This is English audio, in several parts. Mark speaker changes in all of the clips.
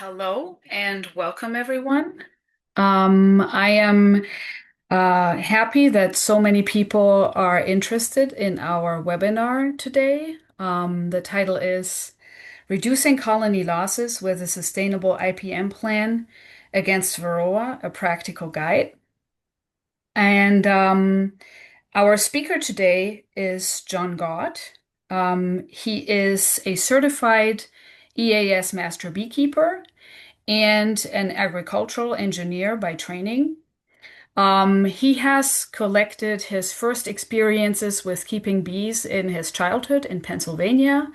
Speaker 1: Hello and welcome, everyone. I am happy that so many people are interested in our webinar today. The title is Reducing Colony Losses with a Sustainable IPM Plan Against Varroa, a Practical Guide. And our speaker today is John Gaut. He is a certified EAS Master Beekeeper and an agricultural engineer by training. He has collected his first experiences with keeping bees in his childhood in Pennsylvania.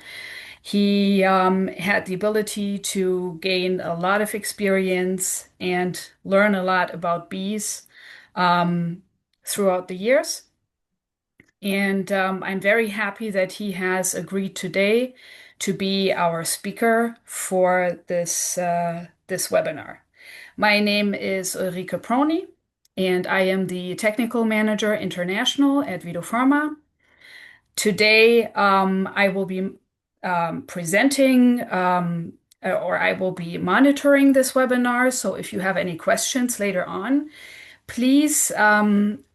Speaker 1: He had the ability to gain a lot of experience and learn a lot about bees um, throughout the years. And I'm very happy that he has agreed today to be our speaker for this webinar. My name is Ulrike Prony, and I am the Technical Manager International at Véto-pharma. Today, I will be presenting or I will be monitoring this webinar. So if you have any questions later on, please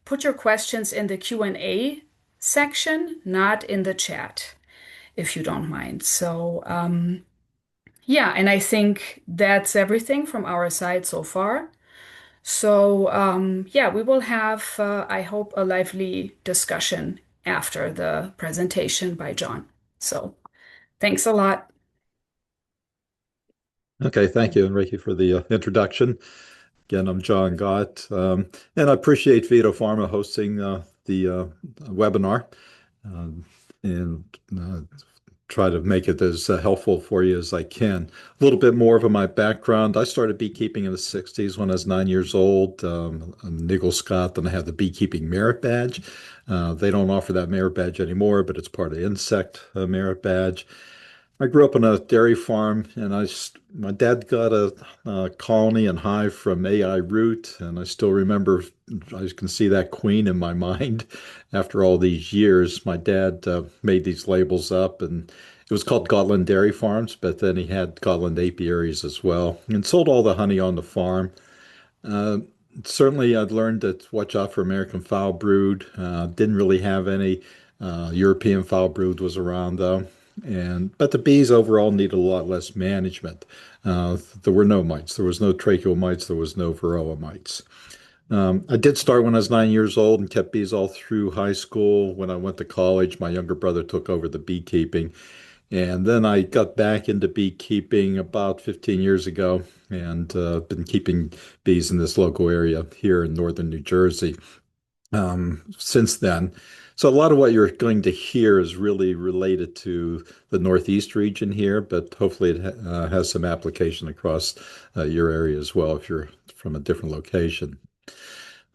Speaker 1: put your questions in the Q&A section, not in the chat, if you don't mind. So yeah, and I think that's everything from our side so far. So yeah, we will have, I hope, a lively discussion after the presentation by John. So thanks a lot.
Speaker 2: Okay, thank you, Enrique, for the introduction. Again, I'm John Gaut, and I appreciate Véto-pharma hosting the webinar and try to make it as helpful for you as I can. A little bit more of my background. I started beekeeping in the 60s when I was 9 years old. I'm an Eagle Scout, and I have the beekeeping merit badge. They don't offer that merit badge anymore, but it's part of the insect merit badge. I grew up on a dairy farm, and my dad got a colony and hive from AI root, and I still remember. I can see that queen in my mind. After all these years, my dad made these labels up, and it was called Gotland Dairy Farms, but then he had Gotland apiaries as well, and sold all the honey on the farm. Uh, Certainly, I'd learned to watch out for American foul brood. Didn't really have any. European foul brood was around though, and but the bees overall needed a lot less management. There were no mites. There was no tracheal mites. There was no Varroa mites. I did start when I was 9 years old and kept bees all through high school. When I went to college, my younger brother took over the beekeeping. And then I got back into beekeeping about 15 years ago and been keeping bees in this local area here in northern New Jersey since then. So a lot of what you're going to hear is really related to the Northeast region here, but hopefully it has some application across your area as well if you're from a different location.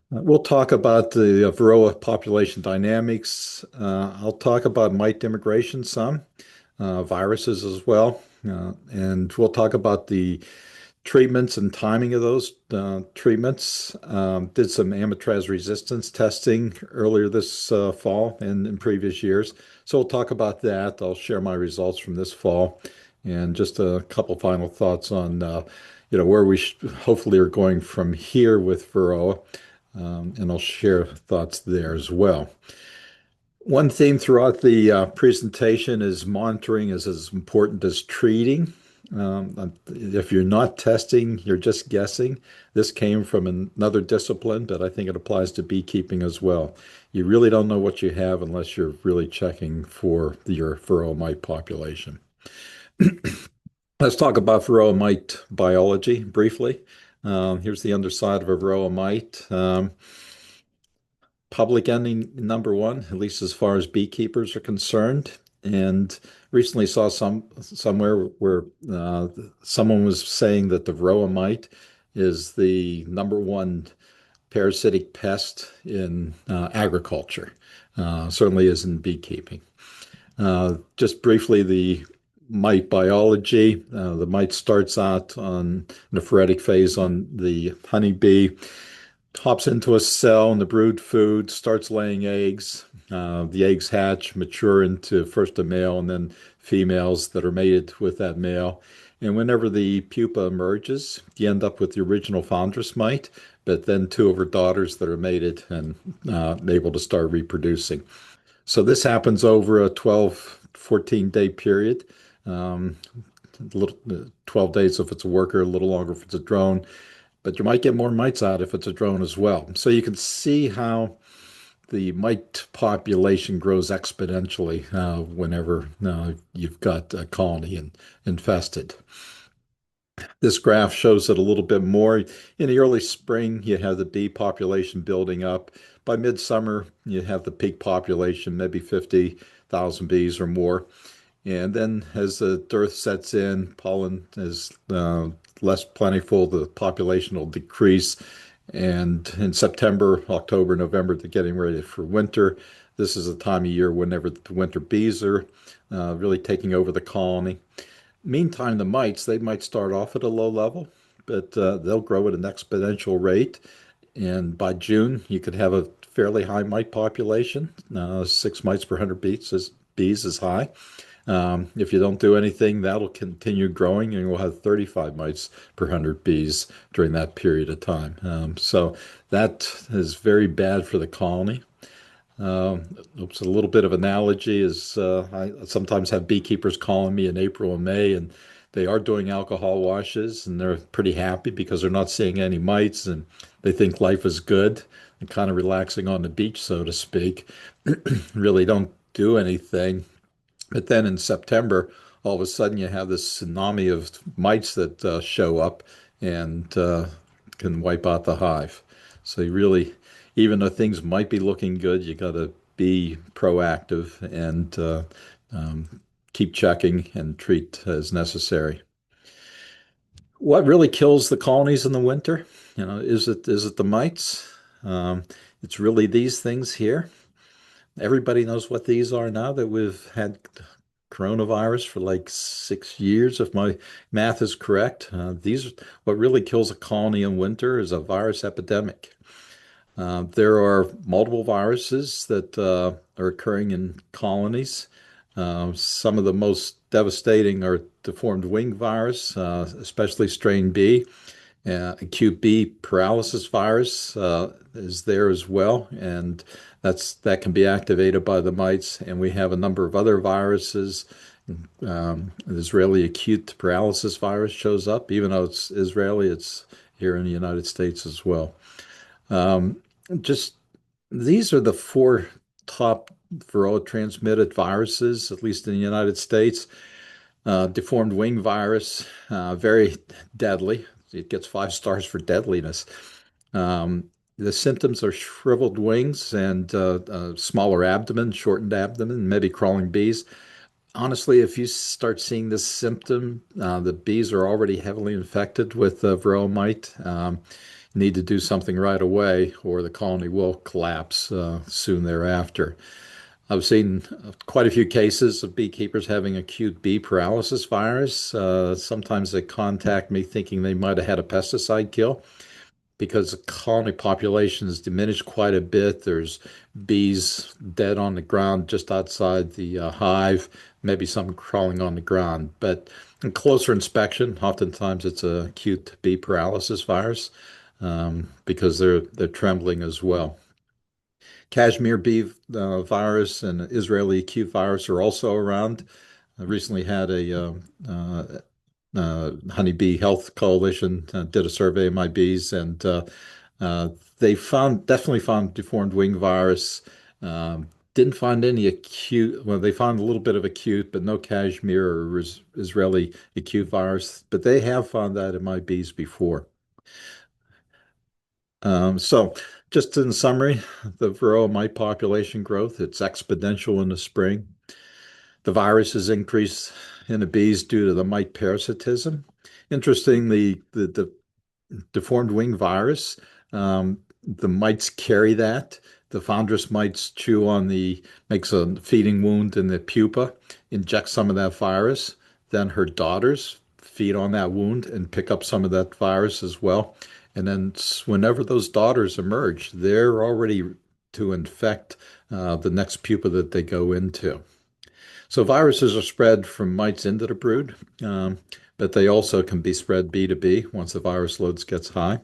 Speaker 2: We'll talk about the Varroa population dynamics. I'll talk about mite immigration some, viruses as well, and we'll talk about the treatments and timing of those treatments. Did some Amitraz resistance testing earlier this fall and in previous years. So we'll talk about that. I'll share my results from this fall and just a couple final thoughts on where we hopefully are going from here with Varroa. And I'll share thoughts there as well. One theme throughout the presentation is monitoring is as important as treating. If you're not testing, you're just guessing. This came from another discipline, but I think it applies to beekeeping as well. You really don't know what you have unless you're really checking for your Varroa mite population. Let's talk about Varroa mite biology briefly. Here's the underside of a Varroa mite. Public enemy number one, at least as far as beekeepers are concerned. And recently saw somewhere where someone was saying that the Varroa mite is the number one parasitic pest in agriculture. Certainly is in beekeeping. Just briefly, the mite biology. The mite starts out on nephretic phase on the honeybee, hops into a cell in the brood food, starts laying eggs. The eggs hatch, mature into first a male and then females that are mated with that male. And whenever the pupa emerges, you end up with the original foundress mite, but then two of her daughters that are mated and able to start reproducing. So this happens over a 12, 14-day period. Um, a little, 12 days if it's a worker, a little longer if it's a drone, but you might get more mites out if it's a drone as well. So you can see how the mite population grows exponentially whenever you've got a colony infested. This graph shows it a little bit more. In the early spring, you have the bee population building up. By midsummer, you have the peak population, maybe 50,000 bees or more. And then as the dearth sets in, pollen is less plentiful, the population will decrease. And in September, October, November, they're getting ready for winter. This is a time of year whenever the winter bees are really taking over the colony. Meantime, the mites, they might start off at a low level, but they'll grow at an exponential rate. And by June, you could have a fairly high mite population. 6 mites per 100 bees is high. If you don't do anything, that'll continue growing, and you'll have 35 mites per 100 bees during that period of time. So that is very bad for the colony. Oops, a little bit of analogy is I sometimes have beekeepers calling me in April and May, and they are doing alcohol washes, and they're pretty happy because they're not seeing any mites, and they think life is good and kind of relaxing on the beach, so to speak. Really don't do anything. But then in September, all of a sudden you have this tsunami of mites that show up and can wipe out the hive. So you really, even though things might be looking good, you got to be proactive and keep checking and treat as necessary. What really kills the colonies in the winter? Is it the mites? Um, it's really these things here. Everybody knows what these are now that we've had coronavirus for like 6 years, if my math is correct. These What really kills a colony in winter is a virus epidemic. There are multiple viruses that are occurring in colonies. Some of the most devastating are deformed wing virus, especially strain B. Acute bee paralysis virus is there as well, and that can be activated by the mites. And we have a number of other viruses. The Israeli acute paralysis virus shows up, even though it's Israeli, it's here in the United States as well. Um, just these are the four top Varroa transmitted viruses, at least in the United States. Deformed wing virus, very deadly. It gets 5 stars for deadliness. The symptoms are shriveled wings and smaller abdomen, shortened abdomen, maybe crawling bees. Honestly, if you start seeing this symptom, the bees are already heavily infected with Varroa mite. Need to do something right away, or the colony will collapse soon thereafter. I've seen quite a few cases of beekeepers having acute bee paralysis virus. Sometimes they contact me thinking they might have had a pesticide kill because the colony population has diminished quite a bit. There's bees dead on the ground just outside the hive, maybe some crawling on the ground. But in closer inspection, oftentimes it's a acute bee paralysis virus because they're trembling as well. Kashmir bee virus and Israeli acute virus are also around. I recently had a honeybee health coalition did a survey of my bees, and they definitely found deformed wing virus. Didn't find any acute. Well, they found a little bit of acute, but no Kashmir or Israeli acute virus. But they have found that in my bees before. So, just in summary, the Varroa mite population growth, it's exponential in the spring. The virus has increased in the bees due to the mite parasitism. Interestingly, the deformed wing virus, the mites carry that. The foundress mites makes a feeding wound in the pupa, inject some of that virus. Then her daughters feed on that wound and pick up some of that virus as well. And then whenever those daughters emerge, they're already to infect the next pupa that they go into. So viruses are spread from mites into the brood. but they also can be spread bee to bee once the virus loads gets high.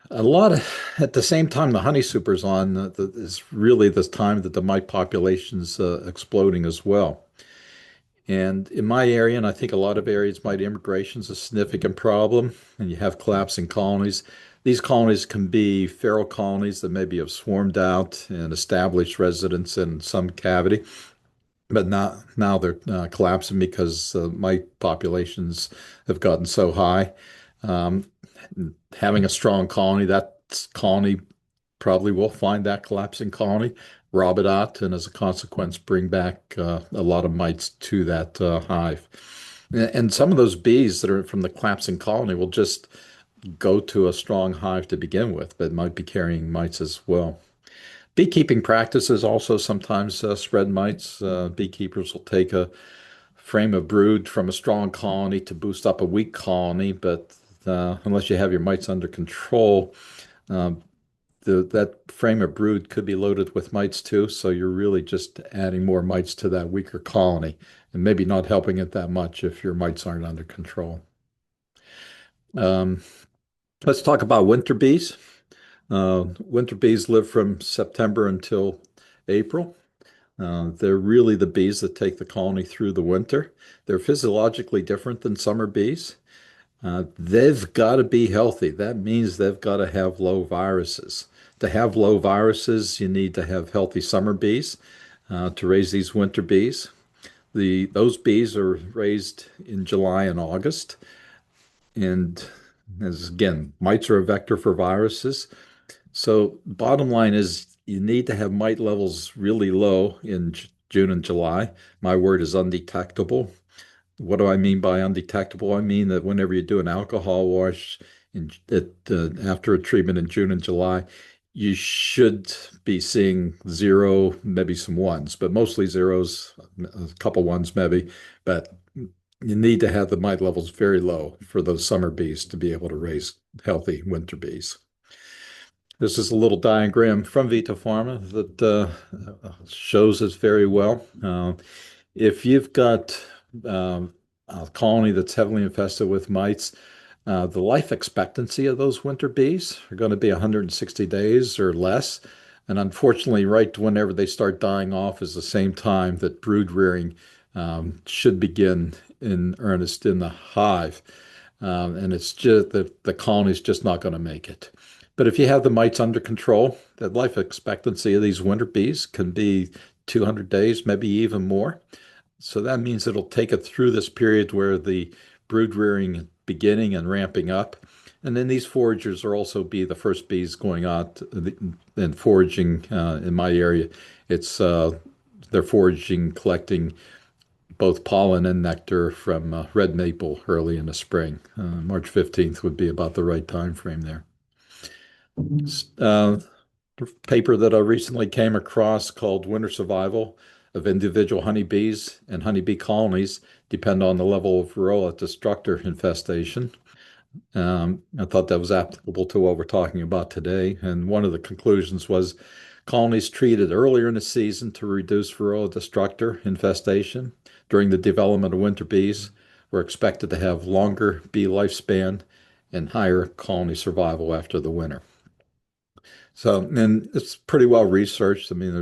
Speaker 2: A lot of, at the same time, the honey super's on, is really this time that the mite population's exploding as well. And in my area, and I think a lot of areas, mite immigration is a significant problem, and you have collapsing colonies. These colonies can be feral colonies that maybe have swarmed out and established residence in some cavity, but now they're collapsing because mite populations have gotten so high. Um, Having a strong colony, that colony probably will find that collapsing colony, rob it out, and as a consequence, bring back a lot of mites to that hive. And some of those bees that are from the collapsing colony will just go to a strong hive to begin with, but might be carrying mites as well. Beekeeping practices also sometimes spread mites. Beekeepers will take a frame of brood from a strong colony to boost up a weak colony, but unless you have your mites under control, um, that frame of brood could be loaded with mites too, so you're really just adding more mites to that weaker colony and maybe not helping it that much if your mites aren't under control. Um, let's talk about winter bees. Winter bees live from September until April. They're really the bees that take the colony through the winter. They're physiologically different than summer bees. They've got to be healthy. That means they've got to have low viruses. To have low viruses, you need to have healthy summer bees to raise these winter bees. Those bees are raised in July and August. And as again, mites are a vector for viruses. So bottom line is you need to have mite levels really low in June and July. My word is undetectable. What do I mean by undetectable? I mean that whenever you do an alcohol wash after a treatment in June and July, you should be seeing zero, maybe some ones, but mostly zeros, a couple ones maybe. But you need to have the mite levels very low for those summer bees to be able to raise healthy winter bees. This is a little diagram from Véto-pharma that shows us very well. If you've got a colony that's heavily infested with mites, the life expectancy of those winter bees are going to be 160 days or less. And unfortunately, right whenever they start dying off is the same time that brood rearing should begin in earnest in the hive. And it's just that the colony is just not going to make it. But if you have the mites under control, the life expectancy of these winter bees can be 200 days, maybe even more. So that means it'll take it through this period where the brood rearing beginning and ramping up. And then these foragers will also be the first bees going out and foraging in my area. It's they're foraging, collecting both pollen and nectar from red maple early in the spring. March 15th would be about the right time frame there. Uh, Paper that I recently came across called Winter Survival of Individual Honeybees and Honeybee Colonies Depend on the Level of Varroa Destructor Infestation. I thought that was applicable to what we're talking about today. And one of the conclusions was colonies treated earlier in the season to reduce Varroa Destructor infestation during the development of winter bees were expected to have longer bee lifespan and higher colony survival after the winter. So, and it's pretty well researched. I mean,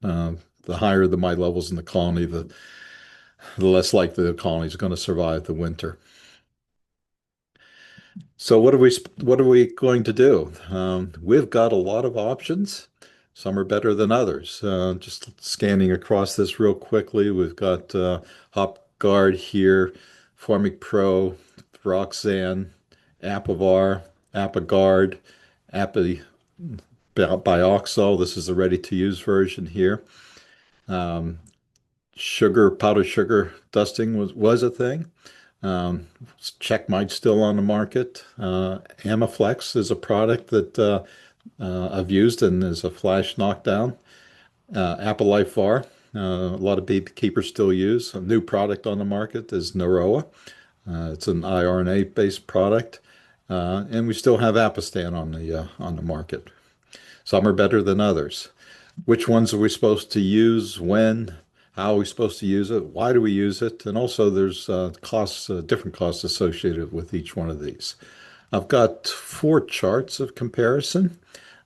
Speaker 2: the higher the mite levels in the colony, the less likely the colony is going to survive the winter. So what are we going to do? We've got a lot of options. Some are better than others. Just scanning across this real quickly, we've got HopGuard here, Formic Pro, Roxanne, Apivar, Apiguard, Api Bioxol. This is the ready-to-use version here. Powdered sugar dusting was a thing. Checkmite's still on the market. Amiflex is a product that I've used and is a flash knockdown. Apolife VAR, a lot of beekeepers still use. A new product on the market is Varroa. It's an iRNA-based product. And we still have Apistan on the market. Some are better than others. Which ones are we supposed to use when? how are we supposed to use it, why do we use it, and also there's costs, different costs associated with each one of these. I've got four charts of comparison,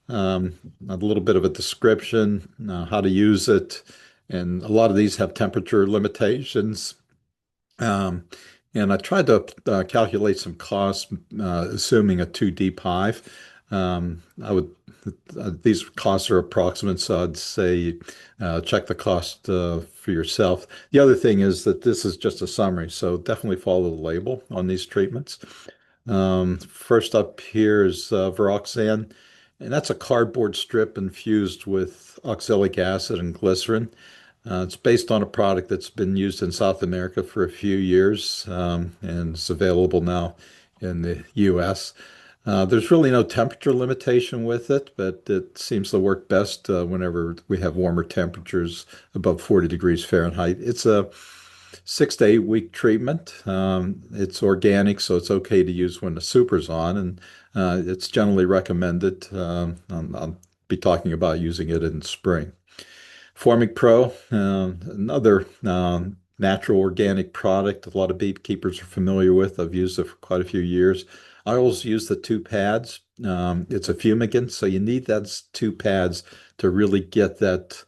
Speaker 2: a little bit of a description, how to use it, and a lot of these have temperature limitations. Um, and I tried to calculate some costs, assuming a two deep hive. I would These costs are approximate, so I'd say check the cost for yourself. The other thing is that this is just a summary, so definitely follow the label on these treatments. First up here is Varoxan, and that's a cardboard strip infused with oxalic acid and glycerin. It's based on a product that's been used in South America for a few years, and it's available now in the US. There's really no temperature limitation with it, but it seems to work best whenever we have warmer temperatures above 40 degrees Fahrenheit. It's a 6 to 8 week treatment. It's organic, so it's okay to use when the super's on, and it's generally recommended. I'll be talking about using it in spring. Formic Pro, another natural organic product a lot of beekeepers are familiar with. I've used it for quite a few years. I always use the two pads. It's a fumigant, so you need those two pads to really get that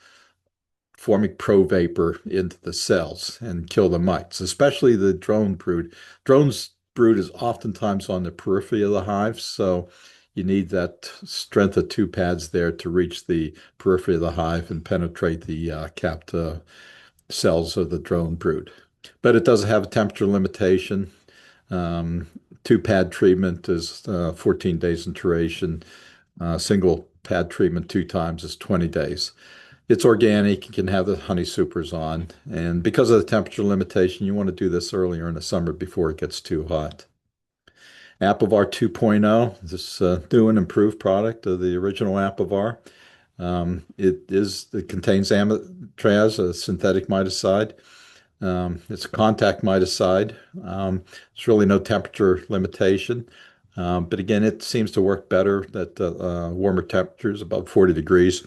Speaker 2: Formic Pro vapor into the cells and kill the mites, especially the drone brood. Drone's brood is oftentimes on the periphery of the hive, so you need that strength of two pads there to reach the periphery of the hive and penetrate the capped cells of the drone brood. But it does have a temperature limitation. Um, Two pad treatment is 14 days in duration. Single pad treatment two times is 20 days. It's organic. You can have the honey supers on. And because of the temperature limitation, you want to do this earlier in the summer before it gets too hot. Apivar 2.0, this new and improved product of the original Apivar. It contains Amitraz, a synthetic miticide. It's a contact miticide. There's really no temperature limitation. But again, it seems to work better at warmer temperatures, above 40 degrees.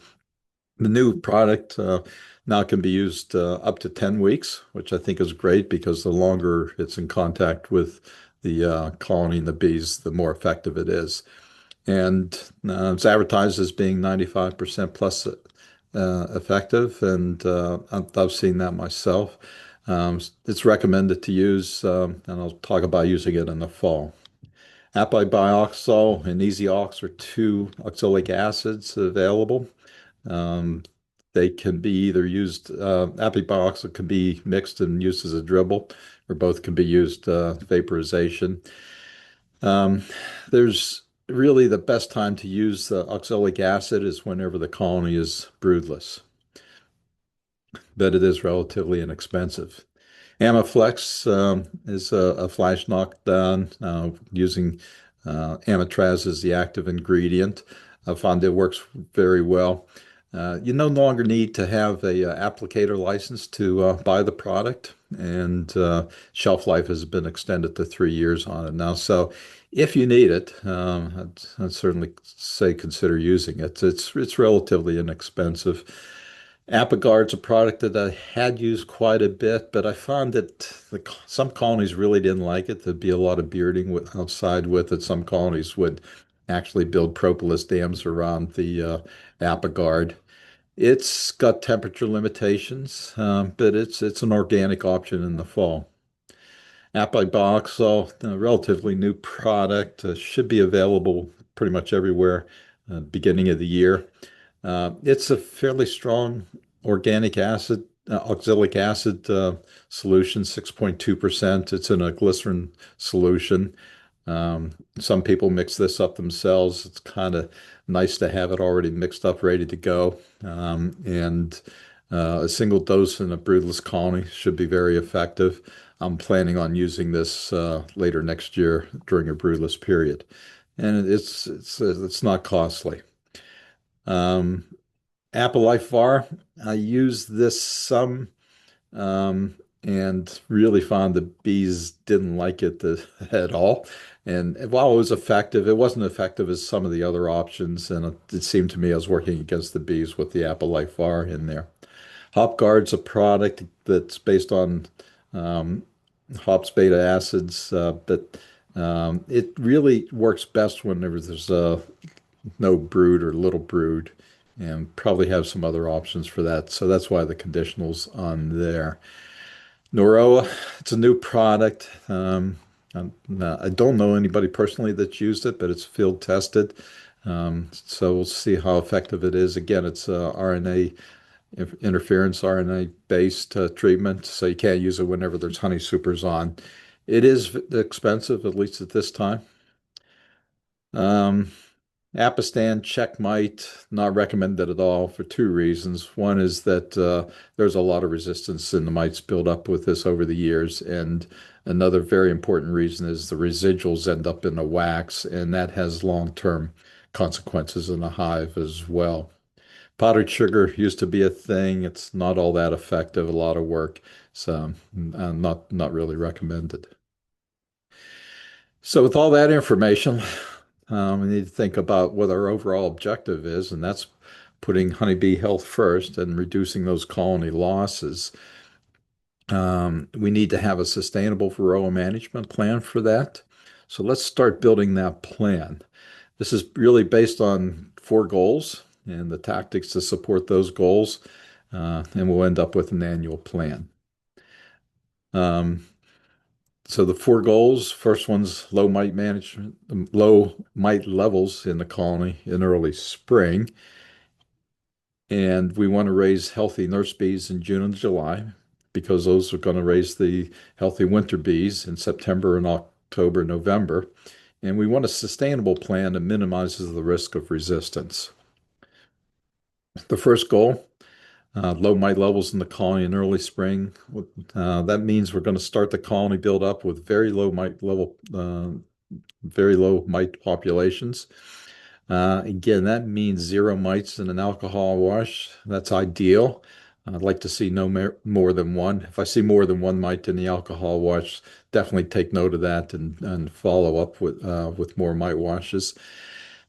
Speaker 2: The new product now can be used up to 10 weeks, which I think is great because the longer it's in contact with the colony and the bees, the more effective it is. And it's advertised as being 95% plus effective, and I've seen that myself. It's recommended to use, and I'll talk about using it in the fall. Apibioxol and Easy Ox are two oxalic acids available. Um, they can be either used, Apibioxol can be mixed and used as a dribble, or both can be used vaporization. Um, there's really the best time to use the oxalic acid is whenever the colony is broodless, but it is relatively inexpensive. Amiflex is a flash knockdown using Amitraz as the active ingredient. I found it works very well. You no longer need to have a applicator license to buy the product, and shelf life has been extended to 3 years on it now. So, if you need it, I'd certainly say consider using it. It's relatively inexpensive. Apigard's a product that I had used quite a bit, but I found that some colonies really didn't like it. There'd be a lot of bearding outside with it. Some colonies would actually build propolis dams around the Apigard. It's got temperature limitations, but it's an organic option in the fall. Apiboxol, a relatively new product, should be available pretty much everywhere beginning of the year. It's a fairly strong organic acid, oxalic acid solution, 6.2%. It's in a glycerin solution. Some people mix this up themselves. It's kind of nice to have it already mixed up, ready to go. And a single dose in a broodless colony should be very effective. I'm planning on using this later next year during a broodless period, and it's not costly. Um, Apple Life Var, I used this some and really found the bees didn't like it at all. And while it was effective, it wasn't effective as some of the other options. And it seemed to me I was working against the bees with the Apple Life Var in there. HopGuard's a product that's based on um, hops beta acids, but it really works best whenever there's no brood or little brood, and probably have some other options for that. So that's why the conditional's on there. Varroa, it's a new product. I don't know anybody personally that's used it, but it's field tested. So we'll see how effective it is. Again, it's RNA interference, RNA based treatment, so you can't use it whenever there's honey supers on. It is expensive, at least at this time. Um, Apistan checkmite, not recommended at all for two reasons. One is that there's a lot of resistance in the mites built up with this over the years. And another very important reason is the residuals end up in the wax, and that has long-term consequences in the hive as well. Powdered sugar used to be a thing. It's not all that effective, a lot of work. So not really recommended. So with all that information, we need to think about what our overall objective is, and that's putting honeybee health first and reducing those colony losses. We need to have a sustainable Varroa management plan for that. So let's start building that plan. This is really based on four goals and the tactics to support those goals, and we'll end up with an annual plan. Um, so the four goals, first one's low mite management, low mite levels in the colony in early spring. And we want to raise healthy nurse bees in June and July because those are going to raise the healthy winter bees in September and October, November. And we want a sustainable plan that minimizes the risk of resistance. The first goal, low mite levels in the colony in early spring. That means we're going to start the colony build up with very low mite populations. Again, that means zero mites in an alcohol wash. That's ideal. I'd like to see no more than one. If I see more than one mite in the alcohol wash, definitely take note of that and follow up with more mite washes.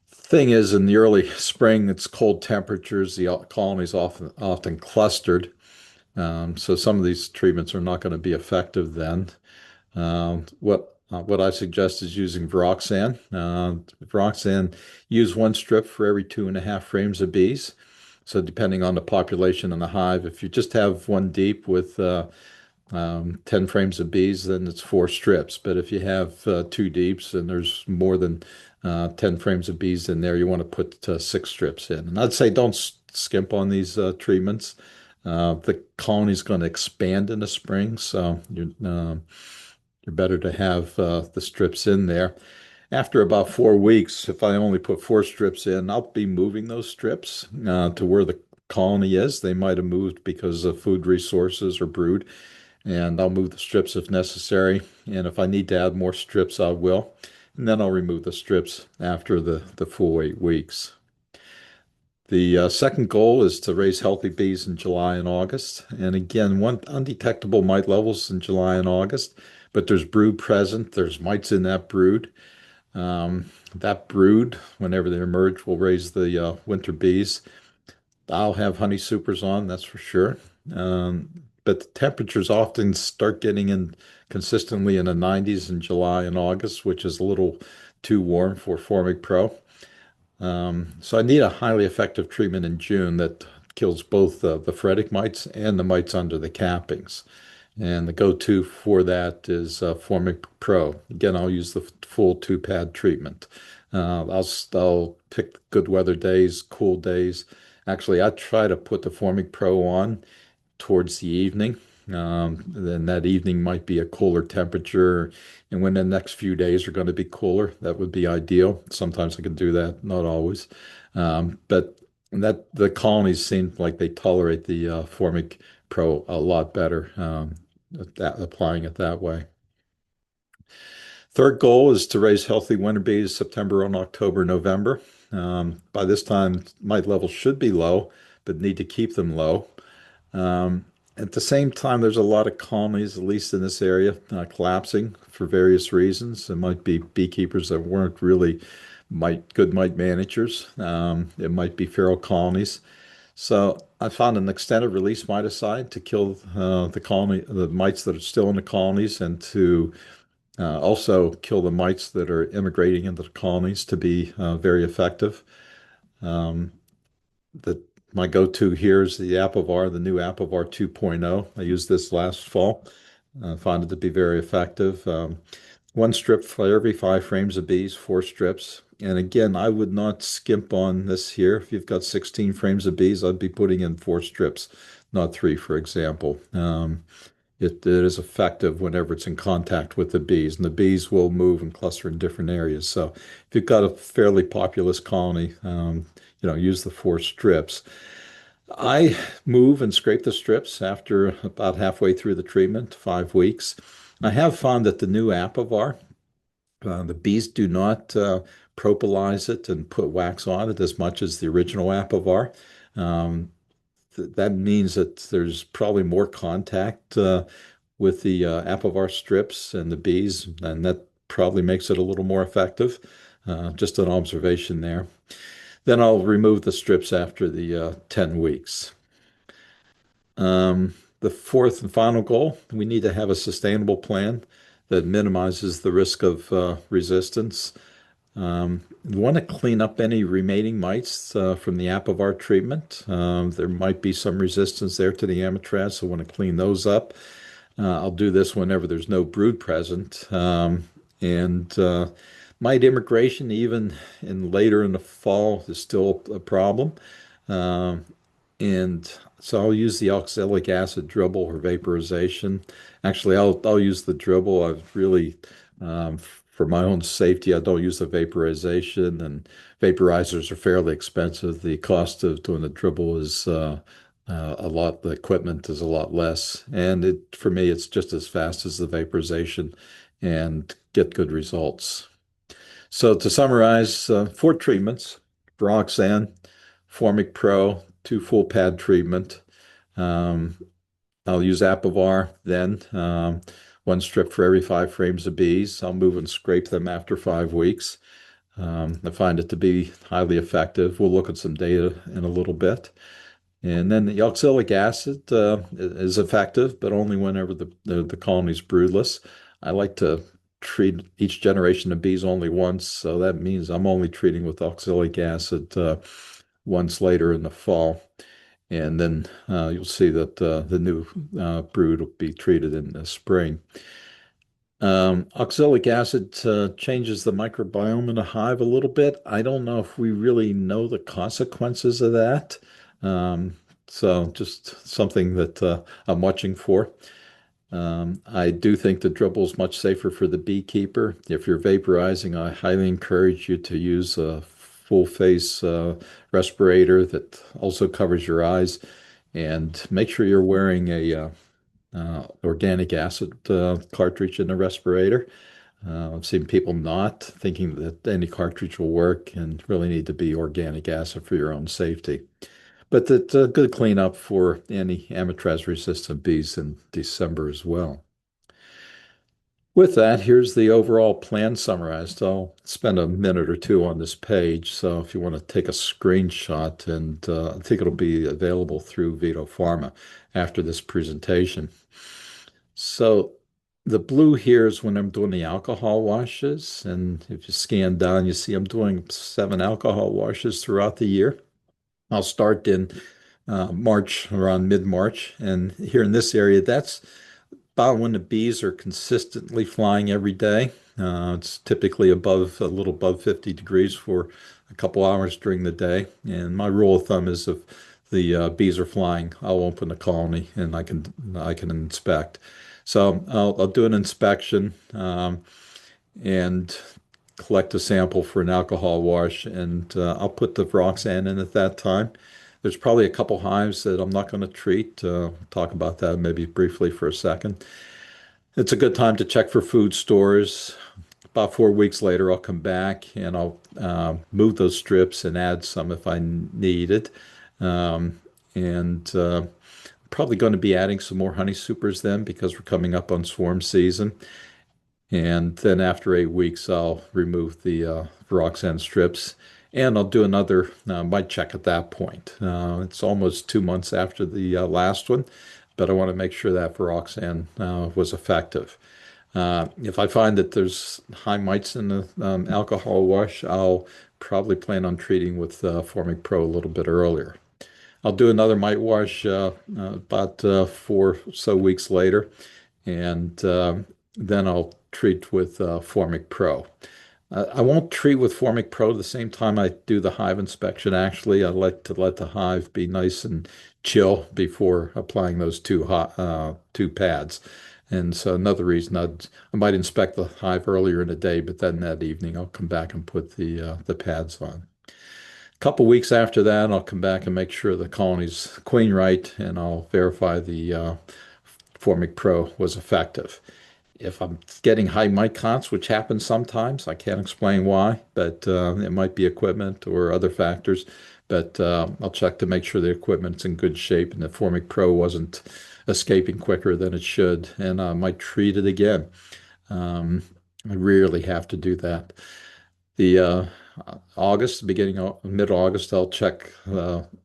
Speaker 2: Thing is, in the early spring, it's cold temperatures. The colony's often clustered, so some of these treatments are not going to be effective then. What I suggest is using Viroxan. Viroxan, use one strip for every 2.5 frames of bees. So depending on the population in the hive, if you just have one deep with 10 frames of bees, then it's four strips. But if you have two deeps and there's more than 10 frames of bees in there, you want to put six strips in. And I'd say don't skimp on these treatments. The colony is going to expand in the spring, so you're better to have the strips in there. After about 4 weeks, if I only put four strips in, I'll be moving those strips to where the colony is. They might have moved because of food resources or brood, and I'll move the strips if necessary. And if I need to add more strips, I will. And then I'll remove the strips after the full 8 weeks. The second goal is to raise healthy bees in July and August. And again, one undetectable mite levels in July and August, but there's brood present. There's mites in that brood. That brood, whenever they emerge, will raise the winter bees. I'll have honey supers on, that's for sure. But the temperatures often start getting in consistently in the 90s in July and August, which is a little too warm for Formic Pro. So I need a highly effective treatment in June that kills both the phoretic mites and the mites under the cappings. And the go-to for that is Formic Pro. Again, I'll use the full two-pad treatment. I'll pick good weather days, cool days. Actually, I try to put the Formic Pro on towards the evening. Then that evening might be a cooler temperature. And when the next few days are going to be cooler, that would be ideal. Sometimes I can do that, not always. But that the colonies seem like they tolerate the Formic Pro a lot better, applying it that way. Third goal is to raise healthy winter bees September and October, November. By this time, mite levels should be low, but need to keep them low. At the same time, there's a lot of colonies, at least in this area, collapsing for various reasons. It might be beekeepers that weren't really good mite managers. It might be feral colonies. So I found an extended release miticide to kill the mites that are still in the colonies, and to also kill the mites that are immigrating into the colonies to be very effective. Um, the, my go-to here is the new Apivar 2.0. I used this last fall. Found it to be very effective. One strip for every 5 frames of bees, 4 strips. And again, I would not skimp on this here. If you've got 16 frames of bees, I'd be putting in 4 strips, not three, for example. It is effective whenever it's in contact with the bees, and the bees will move and cluster in different areas. So if you've got a fairly populous colony, use the 4 strips. I move and scrape the strips after about halfway through the treatment, 5 weeks. I have found that the new Apivar, the bees do not propolize it and put wax on it as much as the original Apivar. Um, that means that there's probably more contact with the Apivar strips and the bees, and that probably makes it a little more effective. Just an observation there. Then I'll remove the strips after the 10 weeks. The fourth and final goal, we need to have a sustainable plan that minimizes the risk of resistance. We want to clean up any remaining mites from the Apivar treatment. There might be some resistance there to the Amitraz, so I want to clean those up. I'll do this whenever there's no brood present. And Mite immigration, even in later in the fall, is still a problem. Um, and so I'll use the oxalic acid dribble or vaporization. Actually, I'll use the dribble. I've really, for my own safety, I don't use the vaporization, and vaporizers are fairly expensive. The cost of doing the dribble is a lot. The equipment is a lot less, and for me, it's just as fast as the vaporization, and get good results. So to summarize, 4 treatments: Broxan, Formic Pro, 2 full pad treatment. Um, I'll use Apivar then, 1 strip for every 5 frames of bees. I'll move and scrape them after 5 weeks. I find it to be highly effective. We'll look at some data in a little bit. And then the oxalic acid is effective, but only whenever the colony is broodless. I like to treat each generation of bees only once, so that means I'm only treating with oxalic acid once later in the fall. And then you'll see that the new brood will be treated in the spring. Oxalic acid changes the microbiome in a hive a little bit. I don't know if we really know the consequences of that. Um, so just something that I'm watching for. I do think the dribble is much safer for the beekeeper. If you're vaporizing, I highly encourage you to use a full face respirator that also covers your eyes, and make sure you're wearing a organic acid cartridge in the respirator. I've seen people not thinking that any cartridge will work, and really need to be organic acid for your own safety. But it's a good cleanup for any Amitraz resistant bees in December as well. With that, here's the overall plan summarized. I'll spend a minute or two on this page, so if you want to take a screenshot, and I think it'll be available through Véto-pharma after this presentation. So the blue here is when I'm doing the alcohol washes, and if you scan down, you see I'm doing 7 alcohol washes throughout the year. I'll start in March, around mid-March, and here in this area, that's about when the bees are consistently flying every day. It's typically a little above 50 degrees for a couple hours during the day. And my rule of thumb is if the bees are flying, I'll open the colony and I can inspect. So I'll do an inspection and collect a sample for an alcohol wash, and I'll put the Roxanne in at that time. There's probably a couple hives that I'm not going to treat. Talk about that maybe briefly for a second. It's a good time to check for food stores. About 4 weeks later, I'll come back and I'll move those strips and add some if I need it. And Probably going to be adding some more honey supers then, because we're coming up on swarm season. And then after 8 weeks, I'll remove the Roxanne strips. and I'll do another mite check at that point. It's almost 2 months after the last one, but I want to make sure that Viroxan was effective. If I find that there's high mites in the alcohol wash, I'll probably plan on treating with Formic Pro a little bit earlier. I'll do another mite wash about 4 or so weeks later, and then I'll treat with Formic Pro. I won't treat with Formic Pro the same time I do the hive inspection. Actually, I like to let the hive be nice and chill before applying those two pads. And so another reason I might inspect the hive earlier in the day, but then that evening I'll come back and put the pads on. A couple weeks after that, I'll come back and make sure the colony's queen right, and I'll verify the Formic Pro was effective. If I'm getting high mite counts, which happens sometimes, I can't explain why, but it might be equipment or other factors. But I'll check to make sure the equipment's in good shape and the Formic Pro wasn't escaping quicker than it should, and I might treat it again. Um, I rarely have to do that. The August, beginning of mid-August, I'll check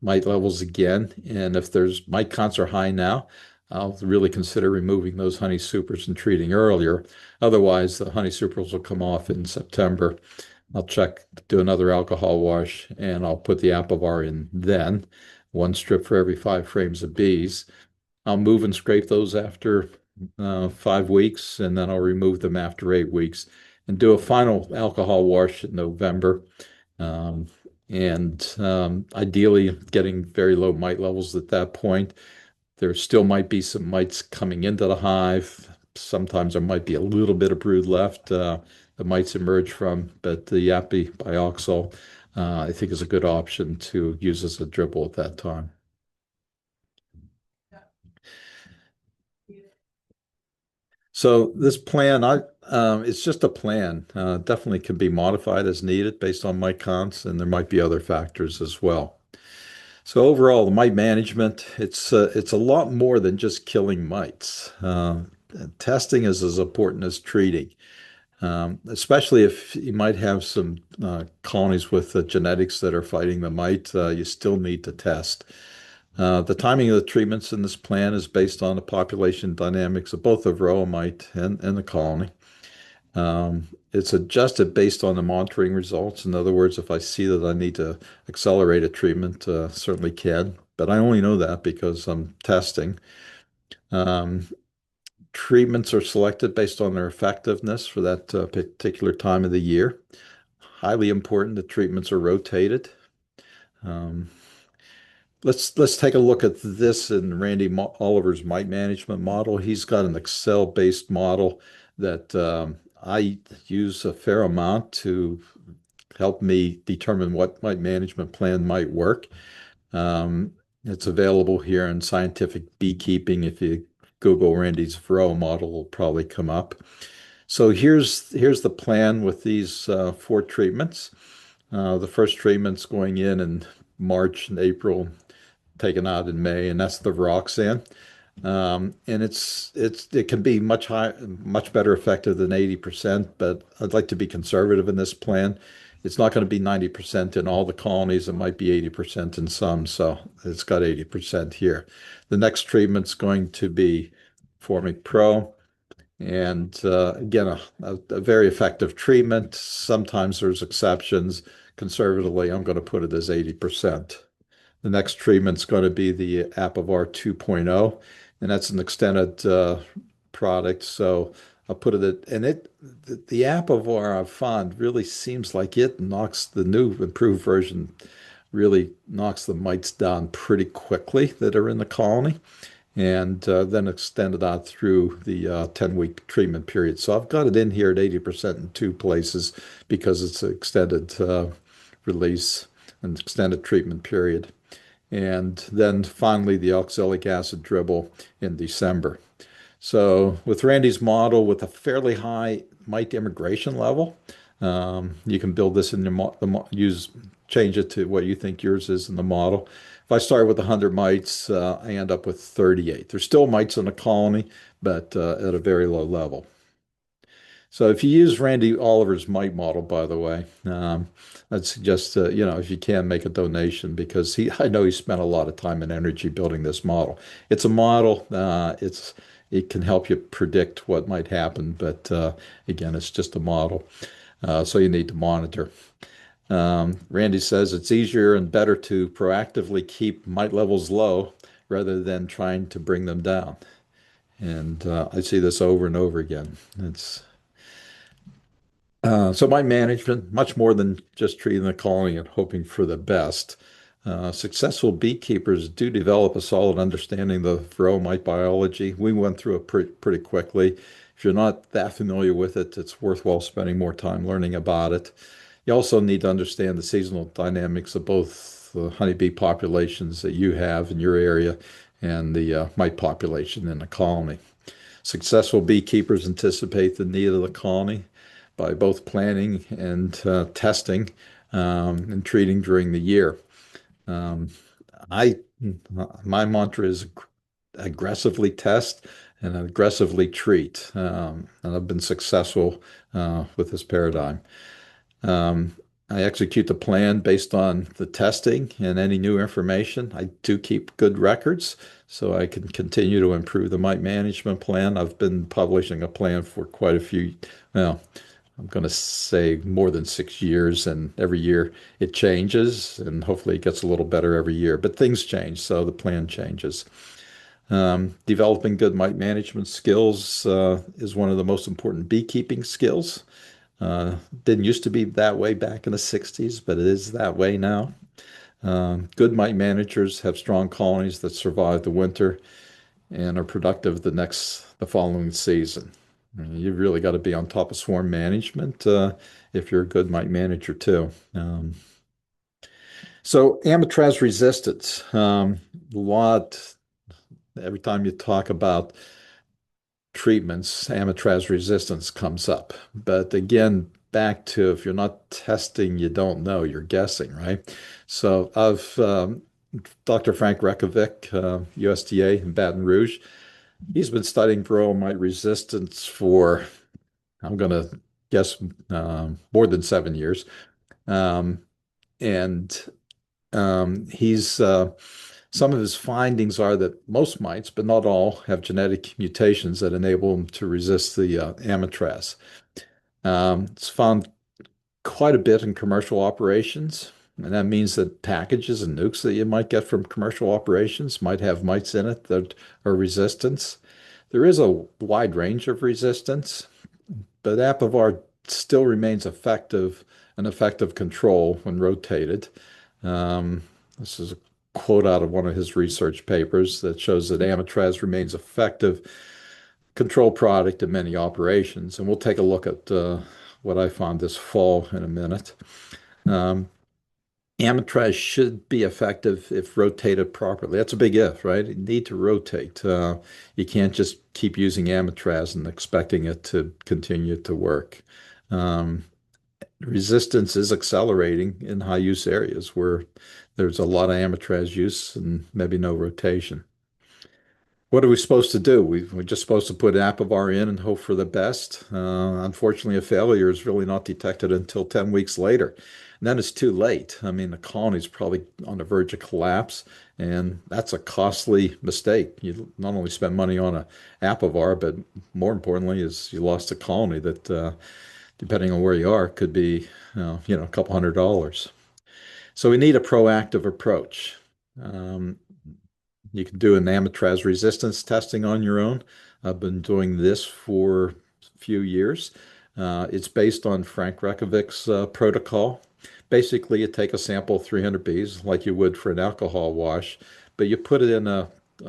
Speaker 2: mite levels again, and if there's mite counts are high now, I'll really consider removing those honey supers and treating earlier. Otherwise, the honey supers will come off in September. I'll check, do another alcohol wash, and I'll put the Apivar in then, one strip for every 5 frames of bees. I'll move and scrape those after 5 weeks, and then I'll remove them after 8 weeks and do a final alcohol wash in November. Um, and ideally, getting very low mite levels at that point. There still might be some mites coming into the hive. Sometimes there might be a little bit of brood left that mites emerge from, but the Yappi-Bioxol, I think, is a good option to use as a dribble at that time. So this plan, it's just a plan. Definitely can be modified as needed based on mite counts, and there might be other factors as well. So overall, the mite management, it's a lot more than just killing mites. Testing is as important as treating, especially if you might have some colonies with genetics that are fighting the mite. You still need to test. The timing of the treatments in this plan is based on the population dynamics of both the Varroa mite and the colony. It's adjusted based on the monitoring results. In other words, if I see that I need to accelerate a treatment, certainly can, but I only know that because I'm testing. Um, Treatments are selected based on their effectiveness for that particular time of the year. Highly important that treatments are rotated. Um, let's take a look at this in Randy Oliver's mite management model. He's got an Excel-based model that I use a fair amount to help me determine what mite management plan might work. Um, it's available here in Scientific Beekeeping. If you Google Randy's Varroa model, will probably come up. So here's the plan with these 4 treatments. The first treatment's going in March and April, taken out in May, and that's the Viroxan. And it can be much better effective than 80%, but I'd like to be conservative in this plan. It's not going to be 90% in all the colonies. It might be 80% in some, so it's got 80% here. The next treatment's going to be Formic Pro, and again, a very effective treatment. Sometimes there's exceptions. Conservatively, I'm going to put it as 80%. The next treatment's going to be the Apivar 2.0, and that's an extended product. So I'll put it at, and the Apivar I've found really seems like it knocks the new improved version really knocks the mites down pretty quickly that are in the colony, and then extended out through the 10-week treatment period. So I've got it in here at 80% in 2 places because it's an extended release and extended treatment period. And then finally, the oxalic acid dribble in December. So with Randy's model, with a fairly high mite immigration level, you can build this in change it to what you think yours is in the model. If I start with 100 mites, I end up with 38. There's still mites in a colony, but at a very low level. So if you use Randy Oliver's mite model, by the way, I'd suggest, if you can, make a donation because I know he spent a lot of time and energy building this model. It's a model. It can help you predict what might happen, but again, it's just a model. So you need to monitor. Randy says it's easier and better to proactively keep mite levels low rather than trying to bring them down. And I see this over and over again. So my management, much more than just treating the colony and hoping for the best. Successful beekeepers do develop a solid understanding of the Varroa mite biology. We went through it pretty quickly. If you're not that familiar with it, it's worthwhile spending more time learning about it. You also need to understand the seasonal dynamics of both the honeybee populations that you have in your area and the mite population in the colony. Successful beekeepers anticipate the need of the colony by both planning and testing and treating during the year. Um, I my mantra is aggressively test and aggressively treat, and I've been successful with this paradigm. Um, I execute the plan based on the testing and any new information. I do keep good records so I can continue to improve the mite management plan. I've been publishing a plan for quite a few, well, I'm going to say more than 6 years, and every year it changes, and hopefully it gets a little better every year. But things change, so the plan changes. Developing good mite management skills is one of the most important beekeeping skills. Didn't used to be that way back in the 60s, but it is that way now. Good mite managers have strong colonies that survive the winter and are productive the following season. You've really got to be on top of swarm management if you're a good mite manager too. So Amitraz resistance, a lot. Every time you talk about treatments, Amitraz resistance comes up. But again, back to if you're not testing, you don't know, you're guessing, right? So of Dr. Frank Rekovic, USDA in Baton Rouge, he's been studying varroa mite resistance for, I'm going to guess, more than 7 years. Um, and he's some of his findings are that most mites, but not all, have genetic mutations that enable them to resist the Amitraz. It's found quite a bit in commercial operations, and that means that packages and nukes that you might get from commercial operations might have mites in it that are resistant. There is a wide range of resistance, but Apivar still remains an effective control when rotated. This is a quote out of one of his research papers that shows that Amitraz remains effective control product in many operations. And we'll take a look at what I found this fall in a minute. Um, Amitraz should be effective if rotated properly. That's a big if, right? You need to rotate. You can't just keep using Amitraz and expecting it to continue to work. Um, Resistance is accelerating in high use areas where there's a lot of Amitraz use and maybe no rotation. What are we supposed to do? We're just supposed to put Apivar in and hope for the best. Unfortunately, a failure is really not detected until 10 weeks later. And then it's too late. I mean, the colony's probably on the verge of collapse, and that's a costly mistake. You not only spend money on a Apivar, but more importantly is you lost a colony that, depending on where you are, could be, a couple $100. So we need a proactive approach. Um, you can do an Amitraz resistance testing on your own. I've been doing this for a few years. It's based on Frank Rekovic's protocol. Basically, you take a sample of 300 bees like you would for an alcohol wash, but you put it in a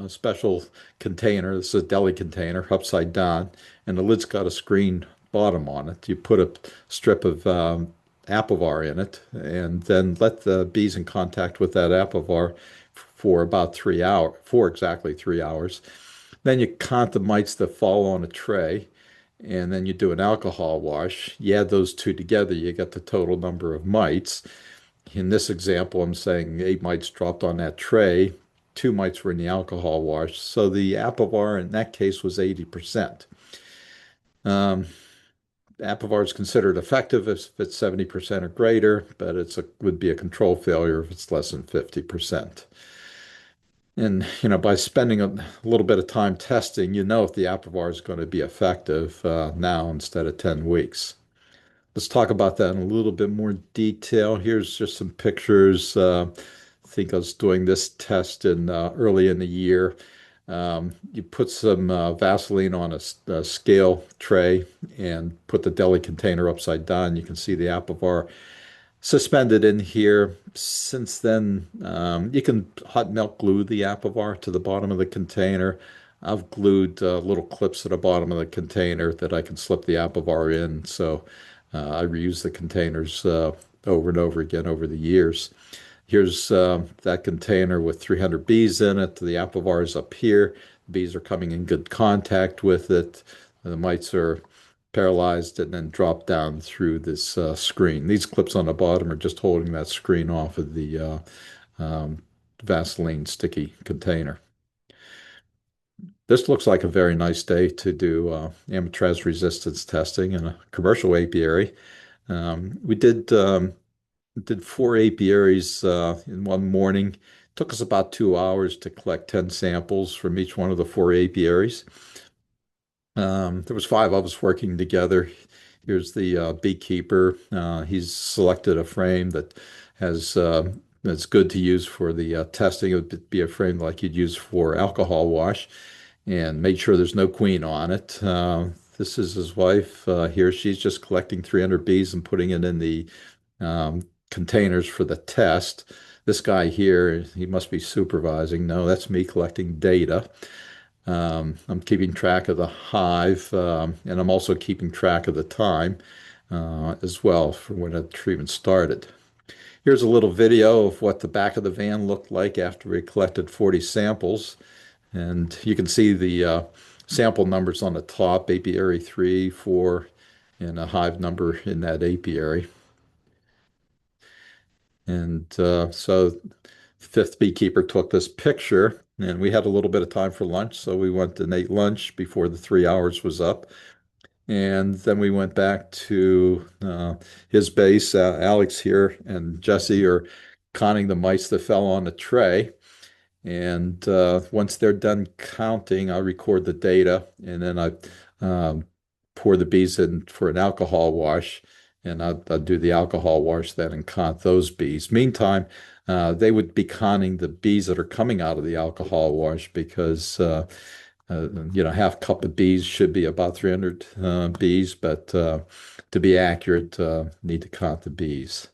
Speaker 2: special container. This is a deli container, upside down, and the lid's got a screen bottom on it. You put a strip of Apivar in it, and then let the bees in contact with that Apivar for about 3 hours, for exactly 3 hours. Then you count the mites that fall on a tray, and then you do an alcohol wash. You add those two together, you get the total number of mites. In this example, I'm saying 8 mites dropped on that tray, 2 mites were in the alcohol wash. So the Apivar in that case was 80%. Um, Apivar is considered effective if it's 70% or greater, but would be a control failure if it's less than 50%. And by spending a little bit of time testing, if the Apivar is going to be effective now instead of 10 weeks. Let's talk about that in a little bit more detail. Here's just some pictures. I think I was doing this test in early in the year. You put some Vaseline on a scale tray and put the deli container upside down. You can see the Apivar suspended in here. Since then, you can hot melt glue the Apivar to the bottom of the container. I've glued little clips at the bottom of the container that I can slip the Apivar in. So I reuse the containers over and over again over the years. Here's that container with 300 bees in it. The Apivar is up here. Bees are coming in good contact with it. The mites are paralyzed and then drop down through this screen. These clips on the bottom are just holding that screen off of the Vaseline sticky container. This looks like a very nice day to do Amitraz resistance testing in a commercial apiary. We did 4 apiaries in one morning. It took us about 2 hours to collect 10 samples from each one of the 4 apiaries. There was 5 of us working together. Here's the beekeeper. He's selected a frame that's good to use for the testing. It would be a frame like you'd use for alcohol wash, and made sure there's no queen on it. This is his wife. Here she's just collecting 300 bees and putting it in the containers for the test. This guy here, he must be supervising. No, that's me collecting data. I'm keeping track of the hive, and I'm also keeping track of the time as well for when the treatment started. Here's a little video of what the back of the van looked like after we collected 40 samples. And you can see the sample numbers on the top, apiary 3, 4, and a hive number in that apiary. And so fifth beekeeper took this picture, and we had a little bit of time for lunch, so we went and ate lunch before the 3 hours was up. And then we went back to his base. Alex here and Jesse are conning the mice that fell on the tray. And once they're done counting, I record the data, and then I pour the bees in for an alcohol wash, and I'll do the alcohol wash then and count those bees. Meantime, they would be counting the bees that are coming out of the alcohol wash because half cup of bees should be about 300 bees, but to be accurate, need to count the bees.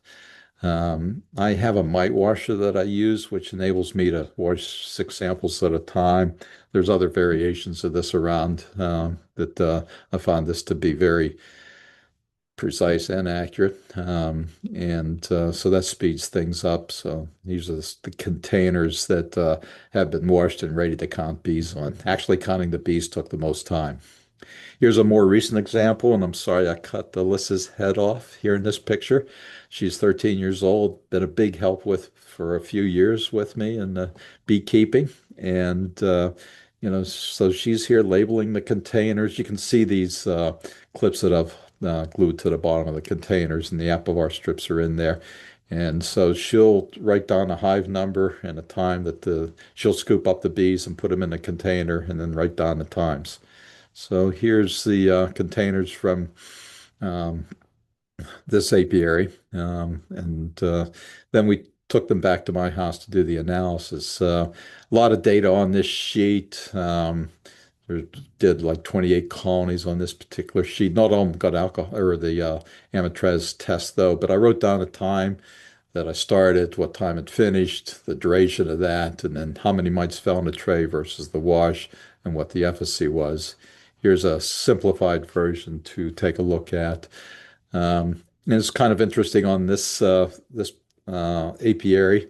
Speaker 2: I have a mite washer that I use, which enables me to wash 6 samples at a time. There's other variations of this around that I found this to be very precise and accurate. So that speeds things up. So these are the containers that have been washed and ready to count bees on. Actually, counting the bees took the most time. Here's a more recent example, and I'm sorry I cut Alyssa's head off here in this picture. She's 13 years old, been a big help for a few years with me in beekeeping. And so she's here labeling the containers. You can see these clips that I've glued to the bottom of the containers, and the Apivar strips are in there. And so she'll write down a hive number and a time that she'll scoop up the bees and put them in the container and then write down the times. So here's the containers from this apiary. Then we took them back to my house to do the analysis. A lot of data on this sheet. Did like 28 colonies on this particular sheet. Not all of them got alcohol or the Amitraz test though, but I wrote down the time that I started, what time it finished, the duration of that, and then how many mites fell in the tray versus the wash, and what the efficacy was. Here's a simplified version to take a look at. And it's kind of interesting on this apiary.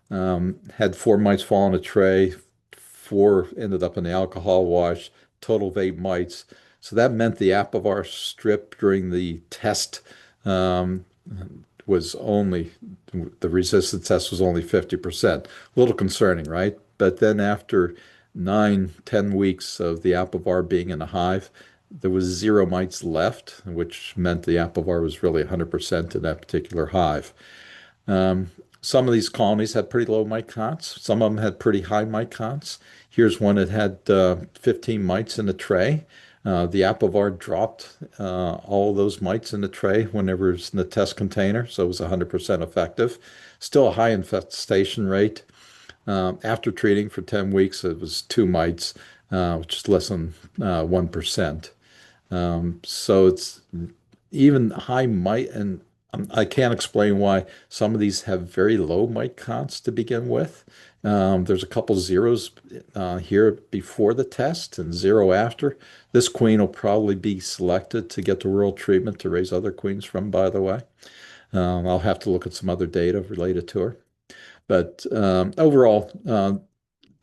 Speaker 2: Had 4 mites fall in a tray, 4 ended up in the alcohol wash, total of 8 mites. So that meant the Apivar strip during the test was only, the resistance test was only 50%. A little concerning, right? But then after 9, 10 weeks of the Apivar being in a hive, there was zero mites left, which meant the apple var was really 100% in that particular hive. Um, some of these colonies had pretty low mite counts. Some of them had pretty high mite counts. Here's one that had 15 mites in a tray. The apivar dropped all those mites in the tray whenever it's in the test container, so it was 100% effective. Still a high infestation rate. After treating for 10 weeks, it was two mites, which is less than 1%. So it's even high mite, and I can't explain why some of these have very low mite counts to begin with. There's a couple zeros here before the test and zero after. This queen will probably be selected to get the rural treatment to raise other queens from, by the way. I'll have to look at some other data related to her. But overall,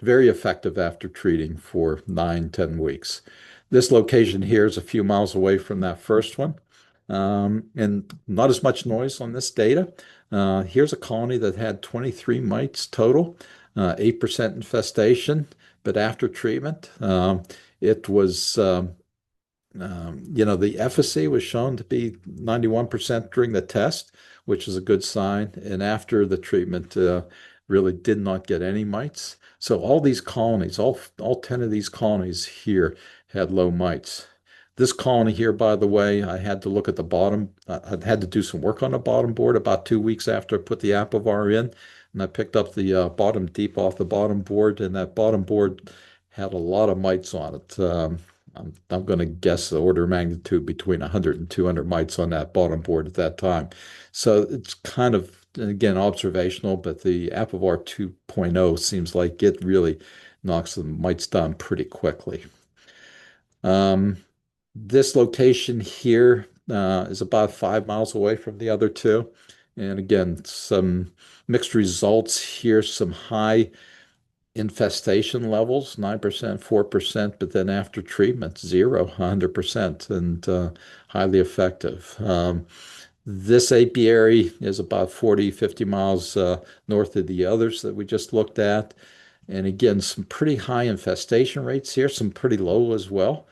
Speaker 2: very effective after treating for 9, 10 weeks. This location here is a few miles away from that first one, and not as much noise on this data. Here's a colony that had 23 mites total, 8% infestation, but after treatment, it was the efficacy was shown to be 91% during the test, which is a good sign. And after the treatment, really did not get any mites. So all these colonies, all 10 of these colonies here had low mites. This colony here, by the way, I had to look at the bottom. I had to do some work on the bottom board about 2 weeks after I put the apivar in. And I picked up the bottom deep off the bottom board, and that bottom board had a lot of mites on it. I'm going to guess the order of magnitude between 100 and 200 mites on that bottom board at that time. So it's kind of, again, observational, but the Apivar 2.0 seems like it really knocks the mites down pretty quickly. Um, this location here is about 5 miles away from the other two. And again, some mixed results here, some high infestation levels, 9%, 4%, but then after treatment, 0, 100%, and highly effective. This apiary is about 40, 50 miles north of the others that we just looked at. And again, some pretty high infestation rates here, some pretty low as well.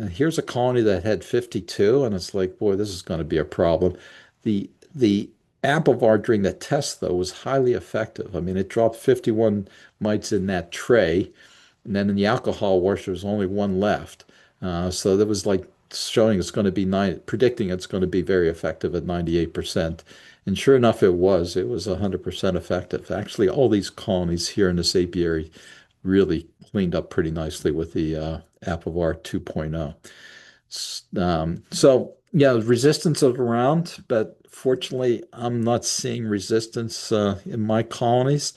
Speaker 2: Here's a colony that had 52, and it's like, boy, this is going to be a problem. The Apivar during the test, though, was highly effective. I mean, it dropped 51 mites in that tray, and then in the alcohol wash, there was only one left. So that was like showing it's going to be predicting it's going to be very effective at 98%. And sure enough, it was. It was 100% effective. Actually, all these colonies here in this apiary really cleaned up pretty nicely with the Apivar 2.0. So yeah, resistance is around, but fortunately, I'm not seeing resistance in my colonies.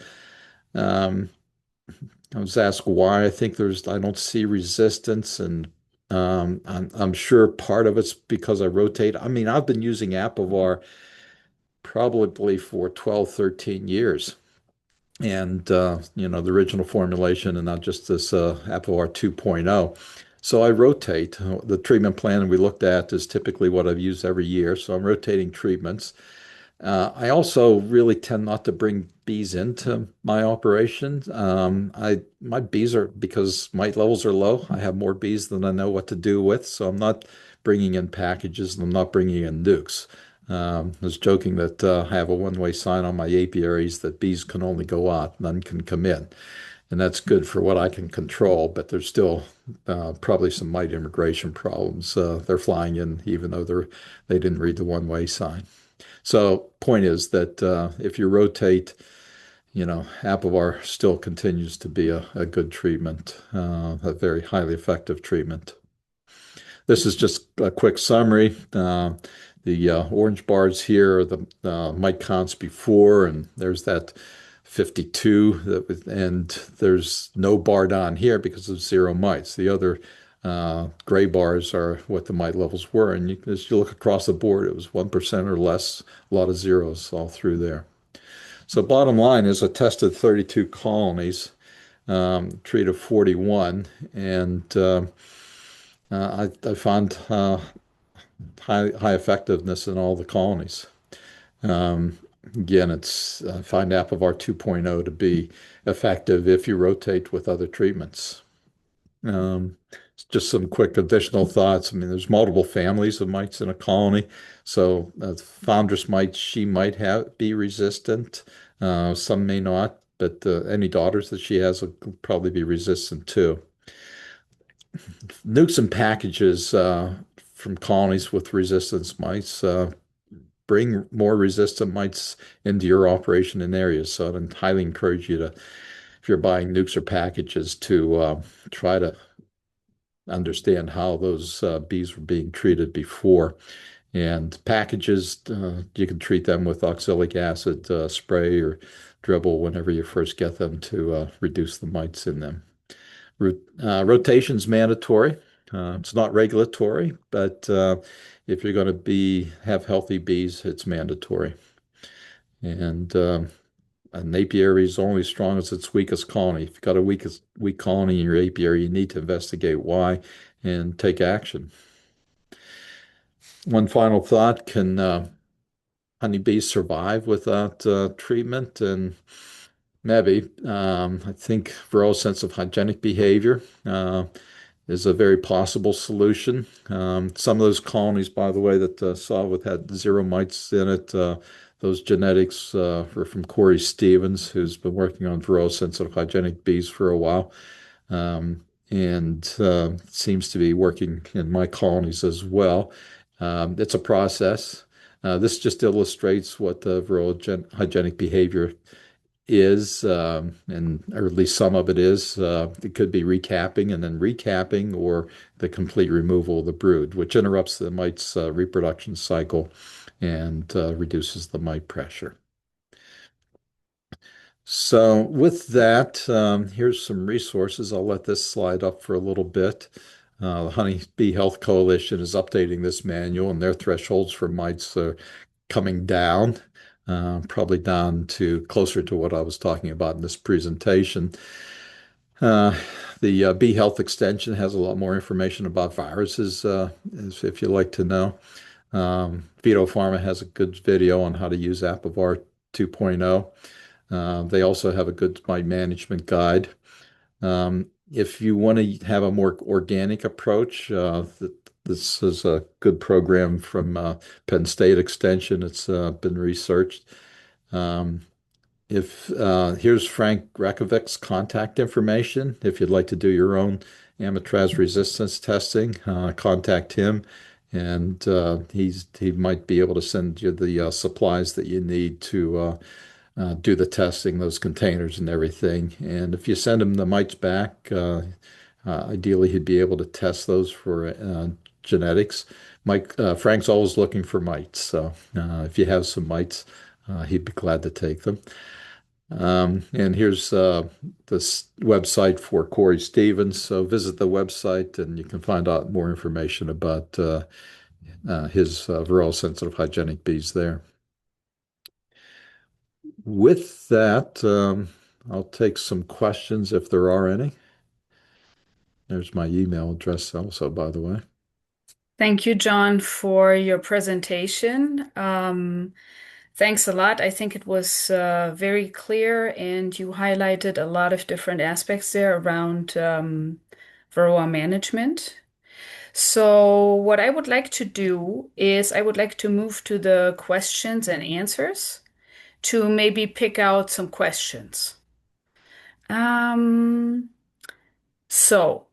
Speaker 2: Um, I was asked why. I don't see resistance, and I'm sure part of it's because I rotate. I mean, I've been using Apivar probably for 12, 13 years. And the original formulation and not just this Apivar 2.0. So I rotate. The treatment plan we looked at is typically what I've used every year. So I'm rotating treatments. I also really tend not to bring bees into my operation. My bees are, because mite levels are low, I have more bees than I know what to do with. So I'm not bringing in packages and I'm not bringing in nukes. I was joking that I have a one-way sign on my apiaries that bees can only go out, none can come in. And that's good for what I can control, but there's still probably some mite immigration problems. They're flying in even though they didn't read the one-way sign. So point is that if you rotate, Apivar still continues to be a good treatment, a very highly effective treatment. This is just a quick summary. The orange bars here are the mite counts before, and there's that 52, and there's no bar down here because of zero mites. The other gray bars are what the mite levels were, and as you look across the board, it was 1% or less, a lot of zeros all through there. So bottom line is I tested 32 colonies, treated 41, and I found high effectiveness in all the colonies. Again, I find Apivar 2.0 to be effective if you rotate with other treatments. Um, Just some quick additional thoughts. I mean, there's multiple families of mites in a colony. So foundress mites, she might be resistant. Some may not, but any daughters that she has will probably be resistant too. Nukes and packages from colonies with resistance mites bring more resistant mites into your operation and areas. So I'd highly encourage you to, if you're buying nukes or packages, to try to understand how those bees were being treated before. And packages, you can treat them with oxalic acid spray or dribble whenever you first get them to reduce the mites in them. Rotation's mandatory. It's not regulatory, but if you're going to have healthy bees, it's mandatory. And an apiary is only as strong as its weakest colony. If you've got a weak colony in your apiary, you need to investigate why and take action. One final thought, can honeybees survive without treatment? And maybe. I think Varroa's sense of hygienic behavior is a very possible solution. Some of those colonies, by the way, that saw with had zero mites in it, those genetics were from Corey Stevens, who's been working on Varroa's sensitive hygienic bees for a while, and seems to be working in my colonies as well. It's a process. This just illustrates what the Varroa hygienic behavior is, and or at least some of it is. It could be recapping and then recapping, or the complete removal of the brood, which interrupts the mite's reproduction cycle and reduces the mite pressure. So with that, here's some resources. I'll let this slide up for a little bit. The Honey Bee Health Coalition is updating this manual, and their thresholds for mites are coming down, probably down to closer to what I was talking about in this presentation. Uh, the Bee Health Extension has a lot more information about viruses, if you like to know. Véto-pharma has a good video on how to use Apivar 2.0. They also have a good mite management guide. If you want to have a more organic approach, this is a good program from Penn State Extension. It's been researched. Um, if Here's Frank Rakovic's contact information. If you'd like to do your own Amitraz resistance testing, contact him, and he might be able to send you the supplies that you need to do the testing, those containers and everything. And if you send him the mites back, ideally he'd be able to test those for genetics. Frank's always looking for mites, so if you have some mites, he'd be glad to take them. And here's this website for Corey Stevens. So visit the website and you can find out more information about his Varroa sensitive hygienic bees there. With that, I'll take some questions if there are any. There's my email address also, by the way.
Speaker 1: Thank you, John, for your presentation. Thanks a lot. I think it was very clear, and you highlighted a lot of different aspects there around Varroa management. So, what I would like to do is I would like to move to the questions and answers to maybe pick out some questions. Um, so,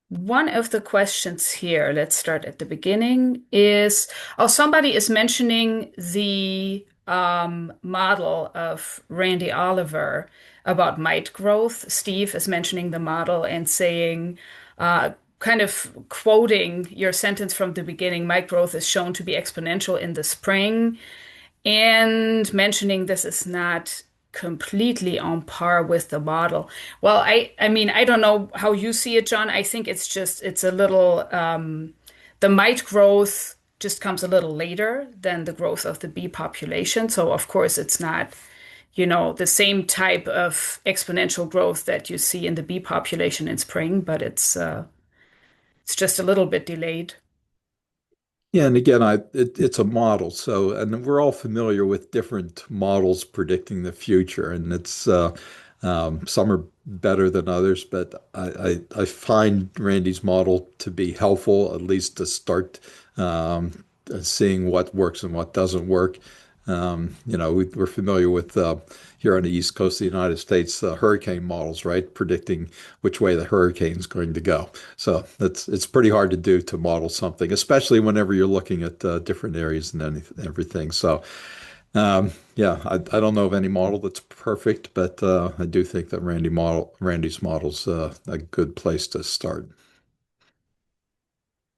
Speaker 1: one of the questions here, let's start at the beginning, is oh, somebody is mentioning the model of Randy Oliver about mite growth. Steve is mentioning the model and saying, kind of quoting your sentence from the beginning, mite growth is shown to be exponential in the spring, and mentioning this is not completely on par with the model. Well, I mean, I don't know how you see it, John. I think it's a little the mite growth just comes a little later than the growth of the bee population. So of course it's not, the same type of exponential growth that you see in the bee population in spring, but it's just a little bit delayed.
Speaker 2: Yeah, and again, it's a model. So, and we're all familiar with different models predicting the future, and it's Some are better than others, but I find Randy's model to be helpful, at least to start seeing what works and what doesn't work. We're familiar with here on the East Coast of the United States, hurricane models, right? Predicting which way the hurricane's going to go. So it's pretty hard to do to model something, especially whenever you're looking at different areas and everything. So yeah, I don't know of any model that's perfect, but I do think that Randy's model's a good place to start.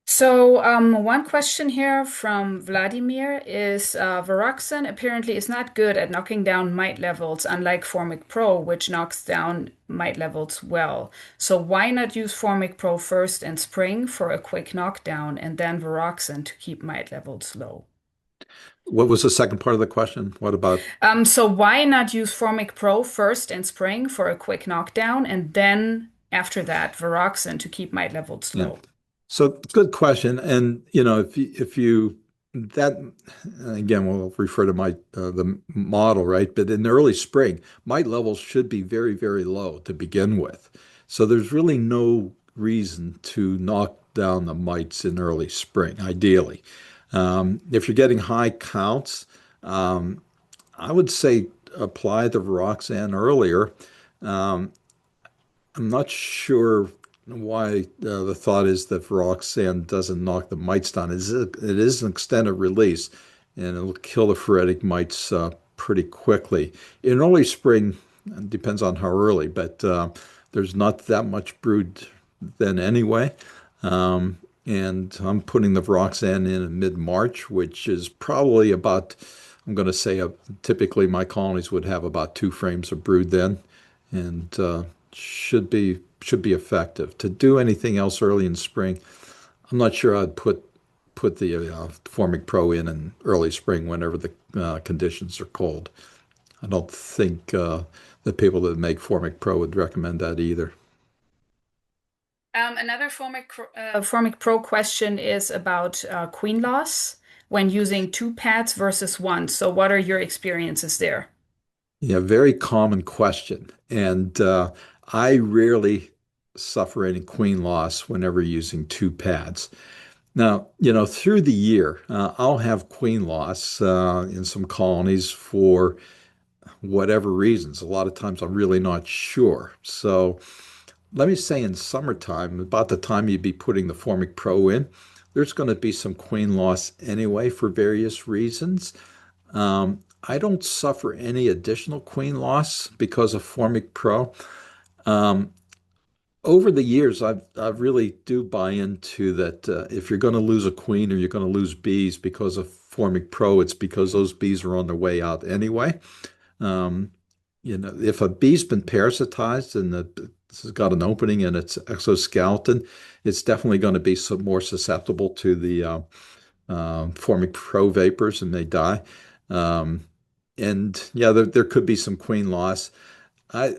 Speaker 1: So, one question here from Vladimir is Varoxan apparently is not good at knocking down mite levels, unlike Formic Pro, which knocks down mite levels well. So, why not use Formic Pro first in spring for a quick knockdown and then Varoxan to keep mite levels low?
Speaker 2: What was the second part of the question? What about
Speaker 1: So, why not use Formic Pro first in spring for a quick knockdown and then after that Varoxan to keep mite levels
Speaker 2: yeah?
Speaker 1: low?
Speaker 2: So good question. And if you that again, we'll refer to my the model, right? But in the early spring, mite levels should be very, very low to begin with. So there's really no reason to knock down the mites in early spring, ideally. If you're getting high counts, um, I would say apply the Roxanne earlier. Um, I'm not sure why the thought is that Roxanne doesn't knock the mites down. It is an extended release, and it'll kill the phoretic mites pretty quickly. In early spring, it depends on how early, but there's not that much brood then anyway. And I'm putting the Roxanne in mid-March, which is probably about, I'm going to say, typically my colonies would have about 2 frames of brood then, and should be effective. To do anything else early in spring, I'm not sure I'd put the Formic Pro in early spring whenever the conditions are cold. I don't think the people that make Formic Pro would recommend that either.
Speaker 1: Another Formic Pro question is about queen loss when using two pads versus one. So, what are your experiences there?
Speaker 2: Yeah, very common question. And I rarely suffer any queen loss whenever using 2 pads. Now, through the year, I'll have queen loss in some colonies for whatever reasons. A lot of times I'm really not sure. So let me say in summertime, about the time you'd be putting the Formic Pro in, there's going to be some queen loss anyway for various reasons. I don't suffer any additional queen loss because of Formic Pro. Um, Over the years, I really do buy into that. If you're going to lose a queen or you're going to lose bees because of Formic Pro, it's because those bees are on their way out anyway. Um, if a bee's been parasitized and this has got an opening in its exoskeleton, it's definitely going to be more susceptible to the Formic Pro vapors and they die. Um, and yeah, there could be some queen loss. I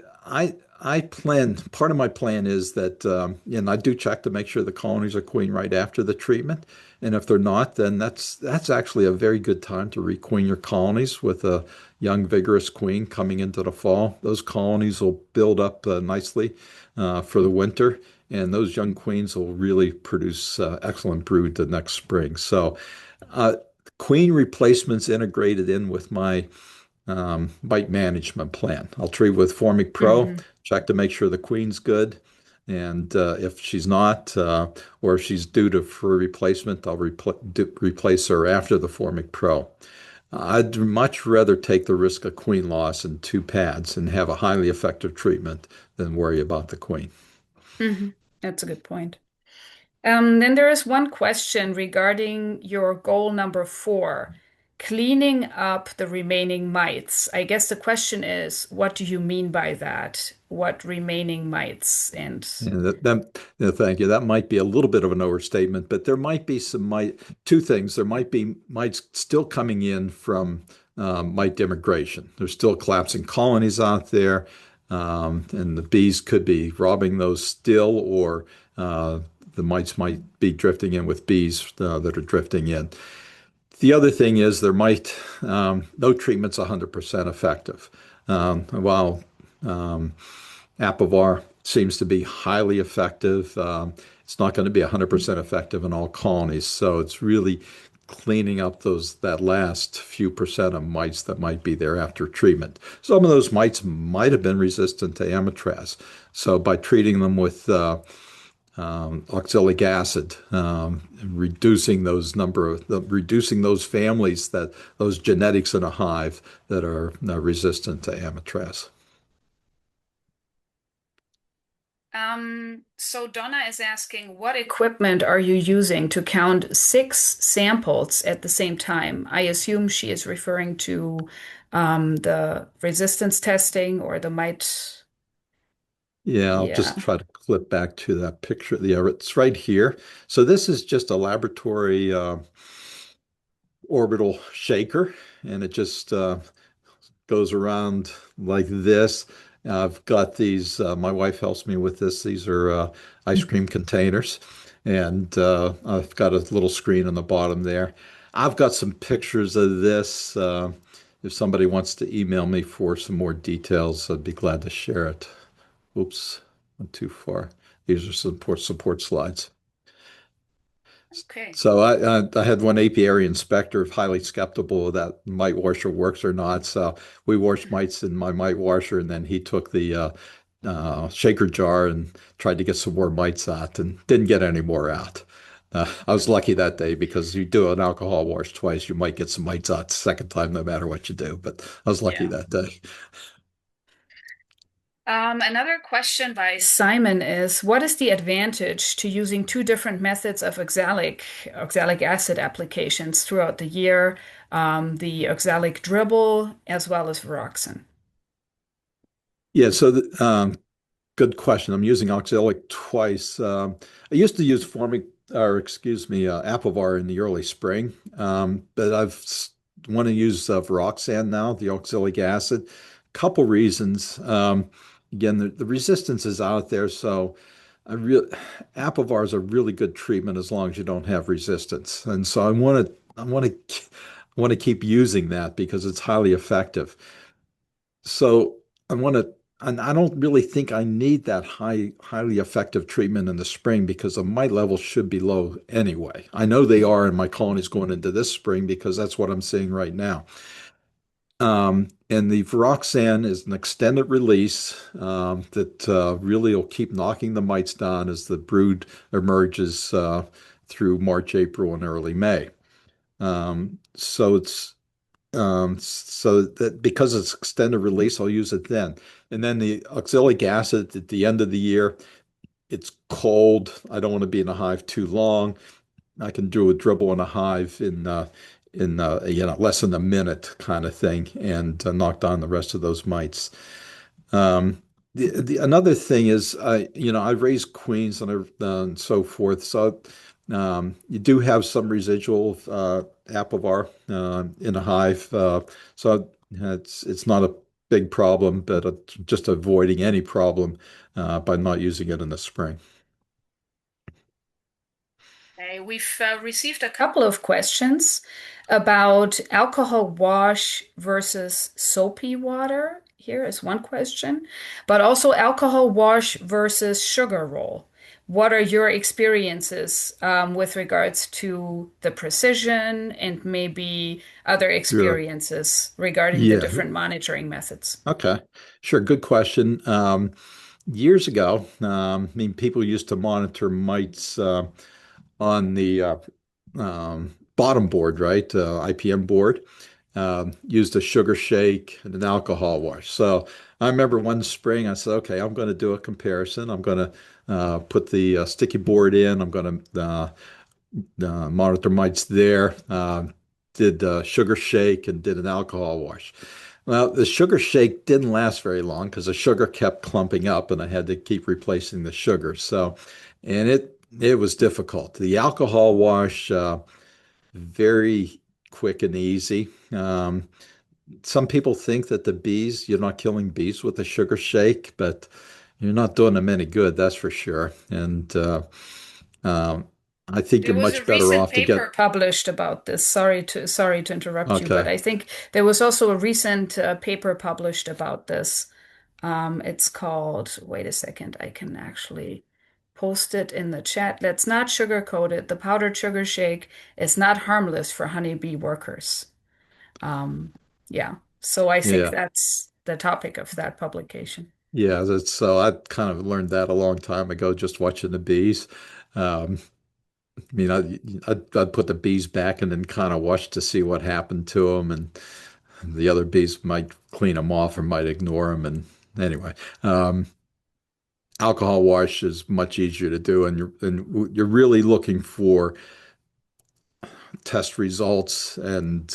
Speaker 2: I plan, part of my plan is that, and I do check to make sure the colonies are queen right after the treatment. And if they're not, then that's actually a very good time to requeen your colonies with a young, vigorous queen coming into the fall. Those colonies will build up nicely for the winter, and those young queens will really produce excellent brood the next spring. So, uh, queen replacements integrated in with my bite management plan. I'll treat with Formic Pro,
Speaker 1: Hmm.
Speaker 2: check to make sure the queen's good. And if she's not, or if she's due for replacement, I'll replace her after the Formic Pro. I'd much rather take the risk of queen loss in 2 pads and have a highly effective treatment than worry about the queen.
Speaker 1: Hmm. That's a good point. Then there is one question regarding your goal number 4, cleaning up the remaining mites. I guess the question is, what do you mean by that? What remaining mites? And
Speaker 2: And thank you. That might be a little bit of an overstatement, but there might be some mite, two things. There might be mites still coming in from mite immigration. There's still collapsing colonies out there, and the bees could be robbing those still, or the mites might be drifting in with bees that are drifting in. The other thing is no treatment's 100% effective. While Apivar seems to be highly effective. It's not going to be 100% effective in all colonies, so it's really cleaning up that last few percent of mites that might be there after treatment. Some of those mites might have been resistant to Amitraz, so by treating them with oxalic acid, reducing those families those genetics in a hive that are resistant to Amitraz.
Speaker 1: So Donna is asking, what equipment are you using to count six samples at the same time? I assume she is referring to the resistance testing or the mite.
Speaker 2: Yeah, I'll just
Speaker 1: Yeah.
Speaker 2: try to clip back to that picture. Yeah, it's right here. So this is just a laboratory orbital shaker, and it just goes around like this. I've got these, my wife helps me with this. These are ice cream containers, and I've got a little screen on the bottom there. I've got some pictures of this. If somebody wants to email me for some more details, I'd be glad to share it. Oops, went too far. These are support slides.
Speaker 1: Okay.
Speaker 2: So I had one apiary inspector highly skeptical that mite washer works or not. So we washed mites in my mite washer, and then he took the shaker jar and tried to get some more mites out, and didn't get any more out. I was lucky that day because you do an alcohol wash twice, you might get some mites out the second time, no matter what you do. But I was lucky
Speaker 1: Yeah.
Speaker 2: that day.
Speaker 1: Another question by Simon is, what is the advantage to using two different methods of oxalic acid applications throughout the year, the oxalic dribble as well as Varoxin?
Speaker 2: Yeah, so good question. I'm using oxalic twice. I used to use Apivar in the early spring, but want to use Varoxan now, the oxalic acid. Couple reasons. Again, the resistance is out there, so I real Apivar is a really good treatment as long as you don't have resistance, and so I want to keep using that because it's highly effective. So I want to, and I don't really think I need that highly effective treatment in the spring because my levels should be low anyway. I know they are in my colonies going into this spring because that's what I'm seeing right now. And the Viroxan is an extended release that really will keep knocking the mites down as the brood emerges through March, April, and early May. So that because it's extended release, I'll use it then. And then the oxalic acid at the end of the year, it's cold. I don't want to be in a hive too long. I can do a dribble in a hive in less than a minute kind of thing and knock down the rest of those mites. Another thing is, I raise queens and so forth. So you do have some residual apivar in a hive. So it's not a big problem, but just avoiding any problem by not using it in the spring.
Speaker 1: Okay, we've received a couple of questions about alcohol wash versus soapy water. Here is one question, but also alcohol wash versus sugar roll. What are your experiences with regards to the precision and maybe other
Speaker 2: Sure.
Speaker 1: experiences regarding the
Speaker 2: Yeah.
Speaker 1: different monitoring methods?
Speaker 2: Okay. Sure. Good question. Years ago, I mean, people used to monitor mites on the bottom board, right? IPM board. Used a sugar shake and an alcohol wash. So I remember one spring I said, okay, I'm going to do a comparison. I'm going to put the sticky board in. I'm going to monitor mites there. Did sugar shake and did an alcohol wash. Well, the sugar shake didn't last very long because the sugar kept clumping up and I had to keep replacing the sugar. So, and it was difficult. The alcohol wash, very quick and easy. Some people think that you're not killing bees with a sugar shake, but you're not doing them any good, that's for sure. And um, I think
Speaker 1: There
Speaker 2: you're
Speaker 1: was a
Speaker 2: much better
Speaker 1: recent
Speaker 2: off to
Speaker 1: paper
Speaker 2: get.
Speaker 1: published about this. Sorry to interrupt you, but
Speaker 2: Okay.
Speaker 1: I think there was also a recent paper published about this. It's called, wait a second, I can actually post it in the chat. Let's not sugarcoat it. The powdered sugar shake is not harmless for honeybee workers. Um, yeah, so I think
Speaker 2: Yeah.
Speaker 1: that's the topic of that publication.
Speaker 2: Yeah, so I kind of learned that a long time ago, just watching the bees. Um, I mean, I'd put the bees back and then kind of watch to see what happened to them, and the other bees might clean them off or might ignore them. And anyway, um, alcohol wash is much easier to do, and you're really looking for test results, and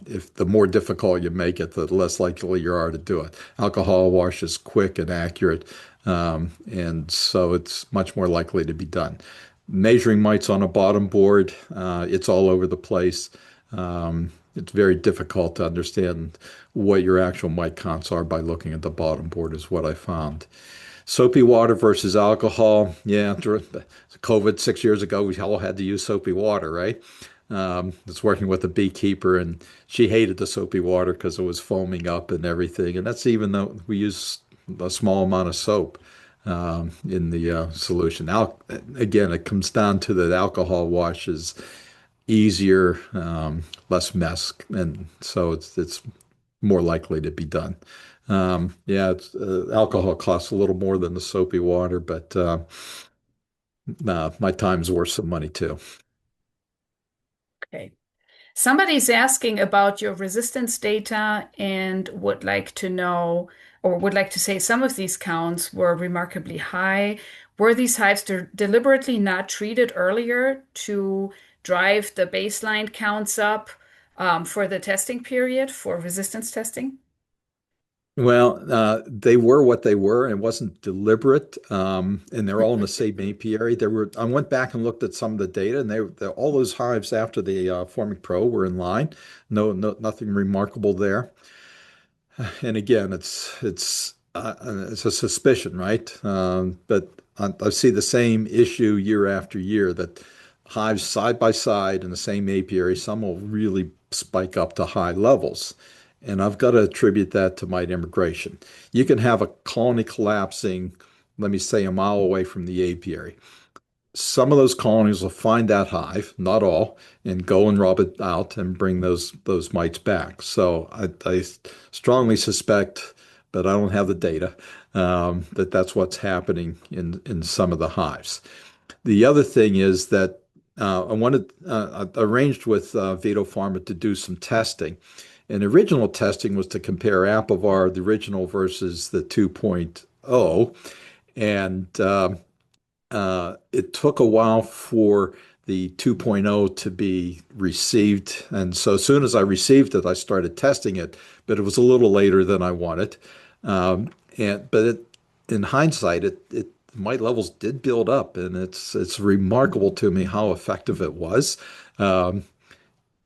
Speaker 2: if the more difficult you make it, the less likely you are to do it. Alcohol wash is quick and accurate, and so it's much more likely to be done. Measuring mites on a bottom board, it's all over the place. It's very difficult to understand what your actual mite counts are by looking at the bottom board, is what I found. Soapy water versus alcohol. Yeah, during COVID 6 years ago, we all had to use soapy water, right? I was working with a beekeeper, and she hated the soapy water because it was foaming up and everything. And that's even though we use a small amount of soap in the solution. Again, it comes down to that alcohol wash is easier, less mess, and so it's more likely to be done. Yeah, alcohol costs a little more than the soapy water, but my time's worth some money too.
Speaker 1: Okay. Somebody's asking about your resistance data and would like to know, or would like to say some of these counts were remarkably high. Were these hives deliberately not treated earlier to drive the baseline counts up for the testing period for resistance testing?
Speaker 2: Well, they were what they were, and it wasn't deliberate. And they're all in the same apiary. I went back and looked at some of the data, and all those hives after the Formic Pro were in line. Nothing remarkable there. And again, it's a suspicion, right? But I see the same issue year after year, that hives side by side in the same apiary, some will really spike up to high levels. And I've got to attribute that to mite immigration. You can have a colony collapsing, let me say, a mile away from the apiary. Some of those colonies will find that hive, not all, and go and rub it out and bring those mites back. So I strongly suspect, but I don't have the data, that that's what's happening in some of the hives. The other thing is that I arranged with Véto-pharma to do some testing. And the original testing was to compare Apivar, the original, versus the 2.0. And it took a while for the 2.0 to be received. And so as soon as I received it, I started testing it, but it was a little later than I wanted. In hindsight, my levels did build up, and it's remarkable to me how effective it was. Um,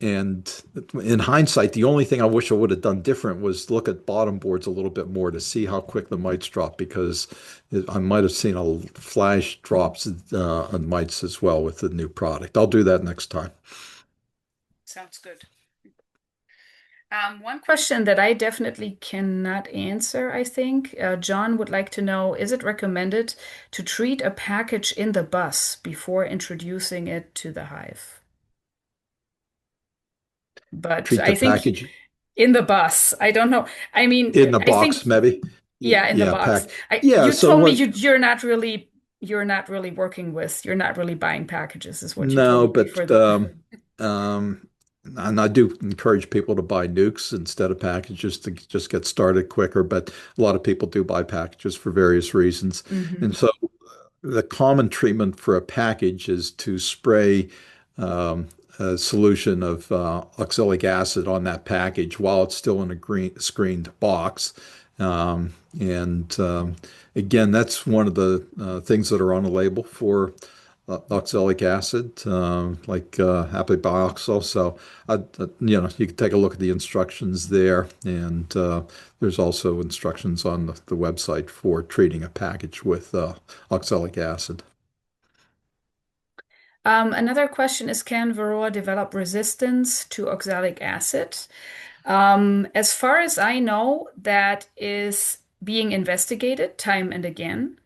Speaker 2: and in hindsight, the only thing I wish I would have done different was look at bottom boards a little bit more to see how quick the mites drop, because I might have seen a flash drops on mites as well with the new product. I'll do that next time.
Speaker 1: Sounds good. One question that I definitely cannot answer, I think, John would like to know, is it recommended to treat a package in the bus before introducing it to the hive? But
Speaker 2: Treat the
Speaker 1: I think
Speaker 2: package
Speaker 1: in the bus, I don't know. I mean,
Speaker 2: in the
Speaker 1: I think,
Speaker 2: box, maybe.
Speaker 1: yeah, in the
Speaker 2: Yeah,
Speaker 1: box.
Speaker 2: pack. Yeah,
Speaker 1: You
Speaker 2: so
Speaker 1: told me
Speaker 2: what?
Speaker 1: you're not really buying packages, is what you told
Speaker 2: No,
Speaker 1: me before
Speaker 2: but um, and I do encourage people to buy nukes instead of packages to just get started quicker. But a lot of people do buy packages for various reasons.
Speaker 1: Mhm.
Speaker 2: And so the common treatment for a package is to spray a solution of oxalic acid on that package while it's still in a screened box. And again, that's one of the things that are on the label for oxalic acid, like apibioxol. So, you can take a look at the instructions there, and there's also instructions on the website for treating a package with oxalic acid.
Speaker 1: Another question is, can Varroa develop resistance to oxalic acid? As far as I know, that is being investigated time and again.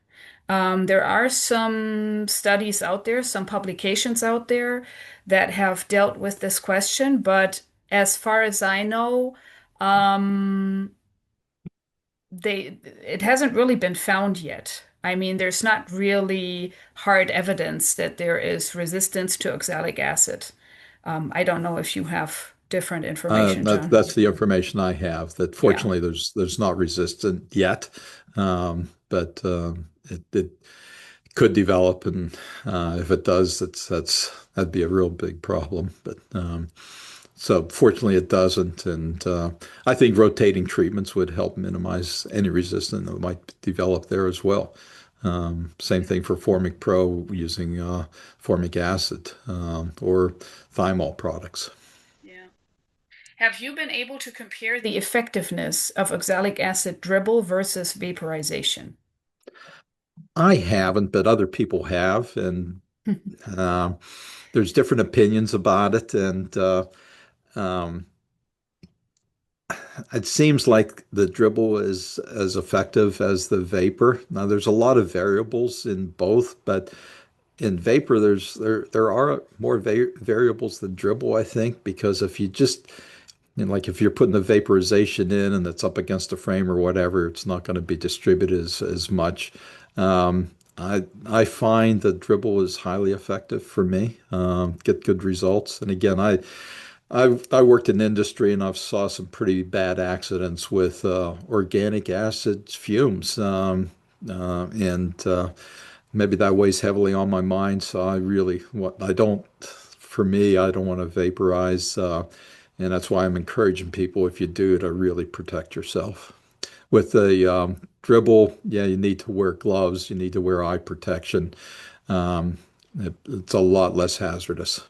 Speaker 1: There are some studies out there, some publications out there that have dealt with this question, but as far as I know, um, it hasn't really been found yet. I mean, there's not really hard evidence that there is resistance to oxalic acid. I don't know if you have different information, John.
Speaker 2: That's the information I have. That
Speaker 1: Yeah.
Speaker 2: fortunately there's not resistant yet, but it could develop, and if it does, that'd be a real big problem. But so fortunately it doesn't, and I think rotating treatments would help minimize any resistance that might develop there as well. Same thing for Formic Pro using formic acid or thymol products.
Speaker 1: Yeah. Have you been able to compare the effectiveness of oxalic acid dribble versus vaporization?
Speaker 2: I haven't, but other people have, and uh, there's different opinions about it, and um, it seems like the dribble is as effective as the vapor. Now, there's a lot of variables in both, but in vapor, there are more variables than dribble, I think, because if you just like if you're putting the vaporization in and it's up against a frame or whatever, it's not going to be distributed as much. I find that dribble is highly effective for me. Get good results. And again, I worked in industry and I've saw some pretty bad accidents with organic acid fumes, and maybe that weighs heavily on my mind. So I really what I don't for me I don't want to vaporize, and that's why I'm encouraging people if you do to really protect yourself. With the dribble, yeah, you need to wear gloves, you need to wear eye protection. It's a lot less hazardous.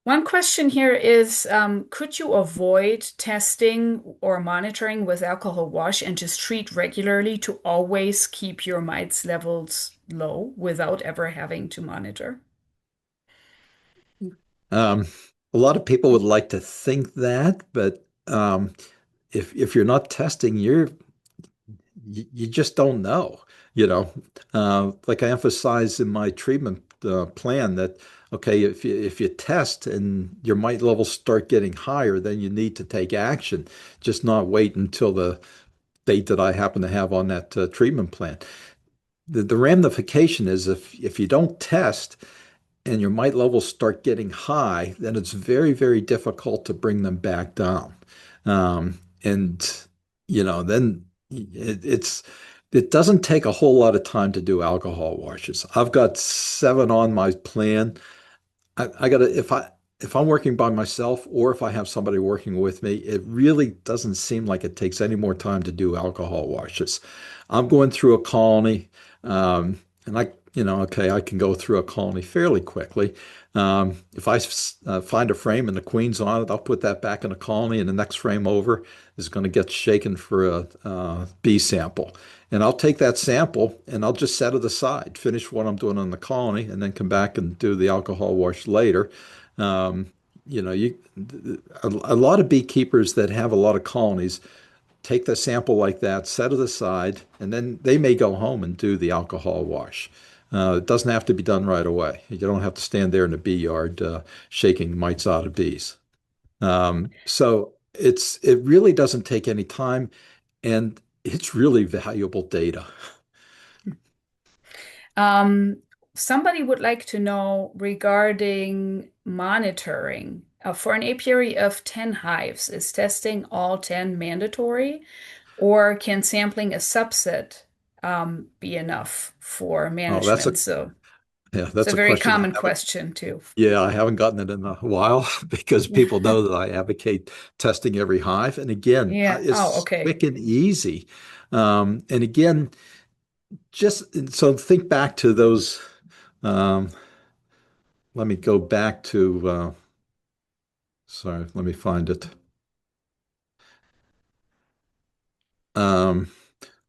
Speaker 1: One question here is, could you avoid testing or monitoring with alcohol wash and just treat regularly to always keep your mites levels low without ever having to monitor?
Speaker 2: Um, a lot of people would like to think that, but if you're not testing, you just don't know. You know, like I emphasize in my treatment plan that okay, if you test and your mite levels start getting higher, then you need to take action. Just not wait until the date that I happen to have on that treatment plan. The ramification is if you don't test and your mite levels start getting high, then it's very, very difficult to bring them back down. And then it doesn't take a whole lot of time to do alcohol washes. I've got 7 on my plan. I gotta if I'm working by myself or if I have somebody working with me, it really doesn't seem like it takes any more time to do alcohol washes. I'm going through a colony, and okay, I can go through a colony fairly quickly. If I find a frame and the queen's on it, I'll put that back in a colony, and the next frame over is going to get shaken for a bee sample. And I'll take that sample and I'll just set it aside, finish what I'm doing on the colony, and then come back and do the alcohol wash later. Um, you know, you a lot of beekeepers that have a lot of colonies take the sample like that, set it aside, and then they may go home and do the alcohol wash. It doesn't have to be done right away. You don't have to stand there in the bee yard shaking mites out of bees. So it really doesn't take any time, and it's really valuable data.
Speaker 1: Um, Somebody would like to know regarding monitoring. For an apiary of 10 hives, is testing all 10 mandatory, or can sampling a subset be enough for
Speaker 2: Oh,
Speaker 1: management? So it's a
Speaker 2: that's a
Speaker 1: very
Speaker 2: question I
Speaker 1: common
Speaker 2: haven't.
Speaker 1: question too.
Speaker 2: Yeah, I haven't gotten it in a while because people know that I advocate testing every hive. And again,
Speaker 1: Yeah. Oh,
Speaker 2: it's
Speaker 1: okay.
Speaker 2: quick and easy. And again, just so think back to those. Um, let me go back to, sorry, let me find it. Um,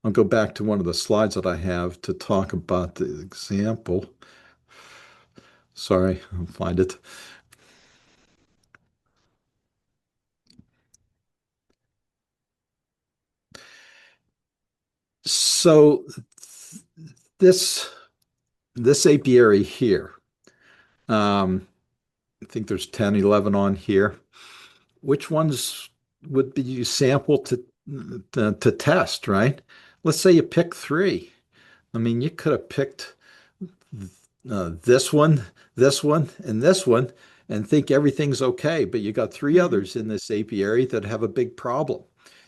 Speaker 2: I'll go back to one of the slides that I have to talk about the example. Sorry, I'll find it. So this this apiary here, um, I think there's 10, 11 on here. Which ones would be you sample to test, right? Let's say you pick three. I mean, you could have picked this one, this one, and this one, and think everything's okay. But you got three
Speaker 1: Hmm.
Speaker 2: others in this apiary that have a big problem.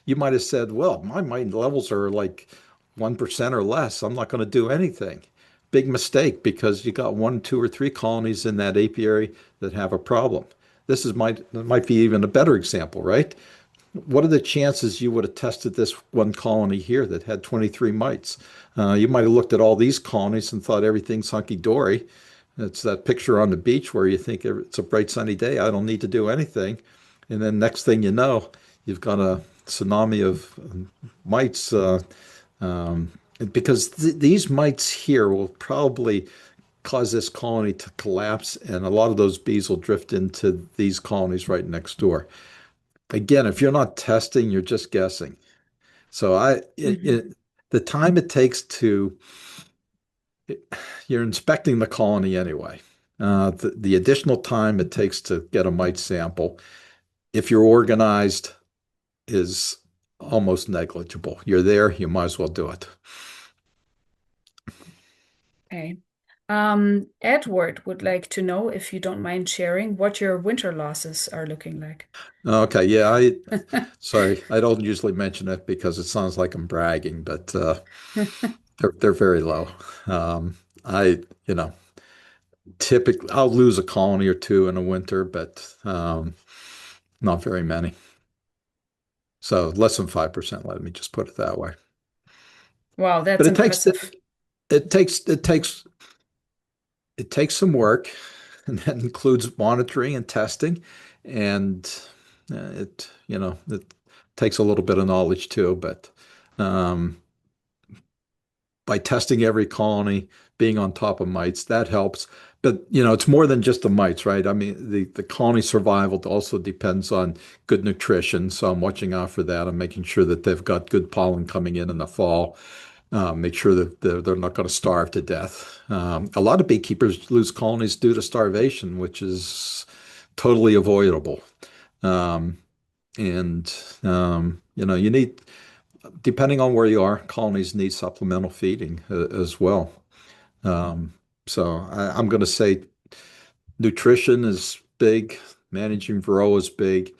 Speaker 2: You might have said, well, my mite levels are like 1% or less. I'm not going to do anything. Big mistake because you got one, two, or three colonies in that apiary that have a problem. Might be even a better example, right? What are the chances you would have tested this one colony here that had 23 mites? You might have looked at all these colonies and thought everything's hunky-dory. It's that picture on the beach where you think it's a bright sunny day. I don't need to do anything. And then next thing you know, you've got a tsunami of mites um, because these mites here will probably cause this colony to collapse, and a lot of those bees will drift into these colonies right next door. Again, if you're not testing, you're just guessing. So
Speaker 1: Hmm.
Speaker 2: the time it takes to, you're inspecting the colony anyway. The additional time it takes to get a mite sample, if you're organized, is almost negligible. You're there, you might as well do it.
Speaker 1: Okay. Edward would like to know if you don't mind sharing what your winter losses are looking like.
Speaker 2: Okay, yeah, sorry, I don't usually mention it because it sounds like I'm bragging, but they're very low. I, you know, typically I'll lose a colony or two in a winter, but not very many. So less than 5%, let me just put it that way.
Speaker 1: Wow,
Speaker 2: But
Speaker 1: that's impressive.
Speaker 2: it takes it takes some work, and that includes monitoring and testing, and it takes a little bit of knowledge too, but um, by testing every colony, being on top of mites, that helps. But it's more than just the mites, right? I mean, the colony survival also depends on good nutrition. So I'm watching out for that. I'm making sure that they've got good pollen coming in the fall. Make sure that they're not going to starve to death. A lot of beekeepers lose colonies due to starvation, which is totally avoidable. Um, and you need, depending on where you are, colonies need supplemental feeding as well. Um, I'm going to say nutrition is big, managing Varroa is big.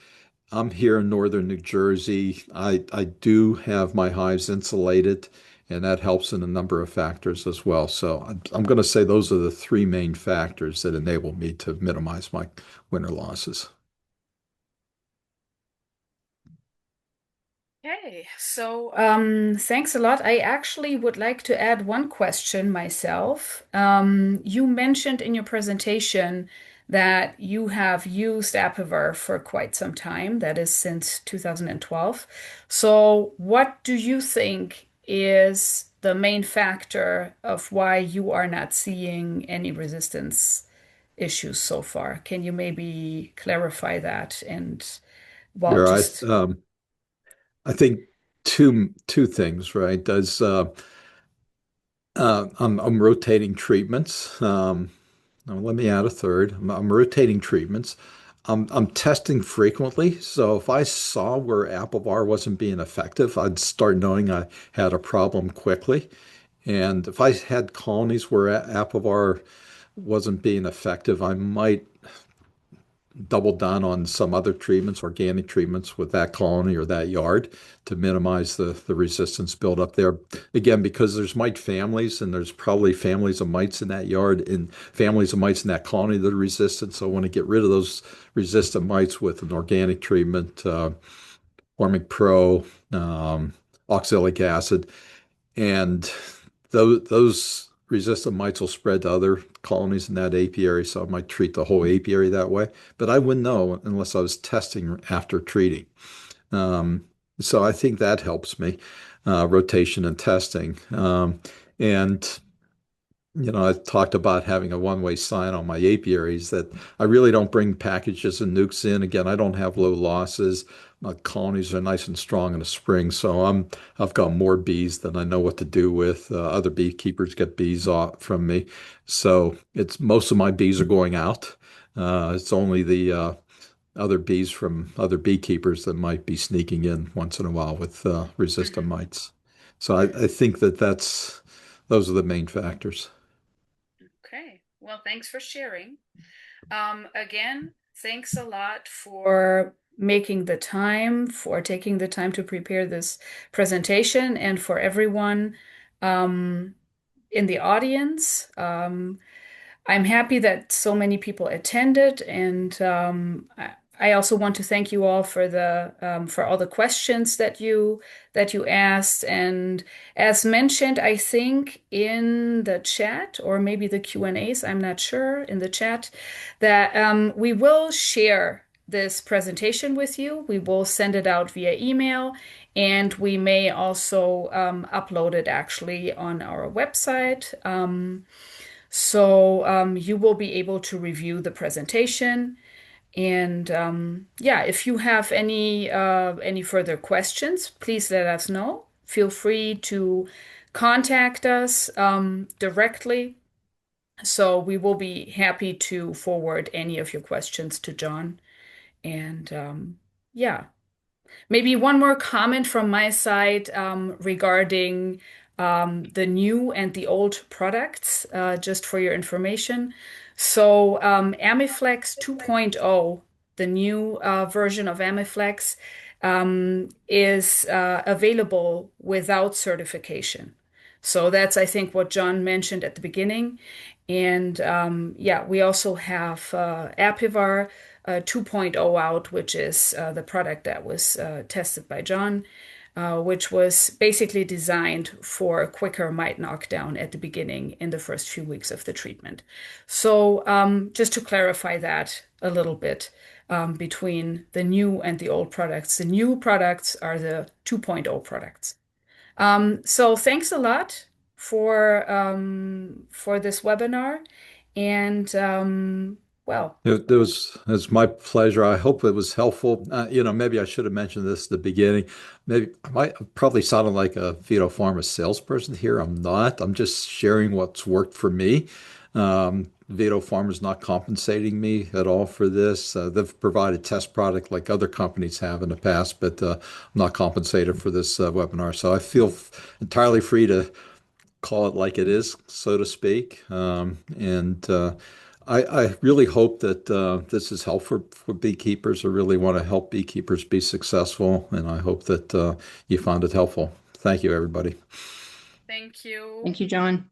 Speaker 2: I'm here in northern New Jersey. I do have my hives insulated, and that helps in a number of factors as well. So I'm going to say those are the three main factors that enable me to minimize my winter losses.
Speaker 1: Okay, so thanks a lot. I actually would like to add one question myself. You mentioned in your presentation that you have used Apiver for quite some time, that is since 2012. So, what do you think is the main factor of why you are not seeing any resistance issues so far? Can you maybe clarify that and, well,
Speaker 2: Sure,
Speaker 1: just
Speaker 2: I think two things, right? I'm rotating treatments. Now let me add a third. I'm rotating treatments. I'm testing frequently. So if I saw where Apivar wasn't being effective, I'd start knowing I had a problem quickly. And if I had colonies where Apivar wasn't being effective, I might double down on some other treatments, organic treatments with that colony or that yard to minimize the resistance buildup there. Again, because there's mite families and there's probably families of mites in that yard and families of mites in that colony that are resistant. So I want to get rid of those resistant mites with an organic treatment, Formic Pro, oxalic acid, and those resistant mites will spread to other colonies in that apiary, so I might treat the whole apiary that way. But I wouldn't know unless I was testing after treating. So I think that helps me, rotation and testing. And I talked about having a one-way sign on my apiaries that I really don't bring packages and nukes in. Again, I don't have low losses. my colonies are nice and strong in the spring. So I've got more bees than I know what to do with. Other beekeepers get bees off from me. So it's most of my bees are going out. It's only the other bees from other beekeepers that might be sneaking in once in a while with resistant
Speaker 1: Mhm.
Speaker 2: mites. So I think that those are the main factors.
Speaker 1: Okay. Well, thanks for sharing. Again, thanks a lot for making the time, for taking the time to prepare this presentation, and for everyone um, in the audience. I'm happy that so many people attended, and I also want to thank you all for all the questions that you asked. And as mentioned, I think in the chat or maybe the Q&As, I'm not sure, in the chat, that we will share this presentation with you. We will send it out via email, and we may also upload it actually on our website. So you will be able to review the presentation. And yeah, if you have any further questions, please let us know. Feel free to contact us directly. So we will be happy to forward any of your questions to John. And yeah. Maybe one more comment from my side regarding the new and the old products, just for your information. So, Amiflex 2.0, the new version of Amiflex, is available without certification. So that's, I think, what John mentioned at the beginning. And yeah, we also have Apivar 2.0 out, which is the product that was tested by John, which was basically designed for a quicker mite knockdown at the beginning in the first few weeks of the treatment. So just to clarify that a little bit between the new and the old products. The new products are the 2.0 products. So thanks a lot for this webinar, and well,
Speaker 2: It was my pleasure. I hope it was helpful. Maybe I should have mentioned this at the beginning. Maybe I might probably sounded like a Véto-pharma salesperson here. I'm not. I'm just sharing what's worked for me. Véto-pharma is not compensating me at all for this. They've provided test product like other companies have in the past, but I'm not compensated for this webinar. So I feel entirely free to call it like it is, so to speak. And I really hope that this is helpful for beekeepers. I really want to help beekeepers be successful, and I hope that you found it helpful. Thank you, everybody.
Speaker 1: thank you.
Speaker 3: Thank you, John.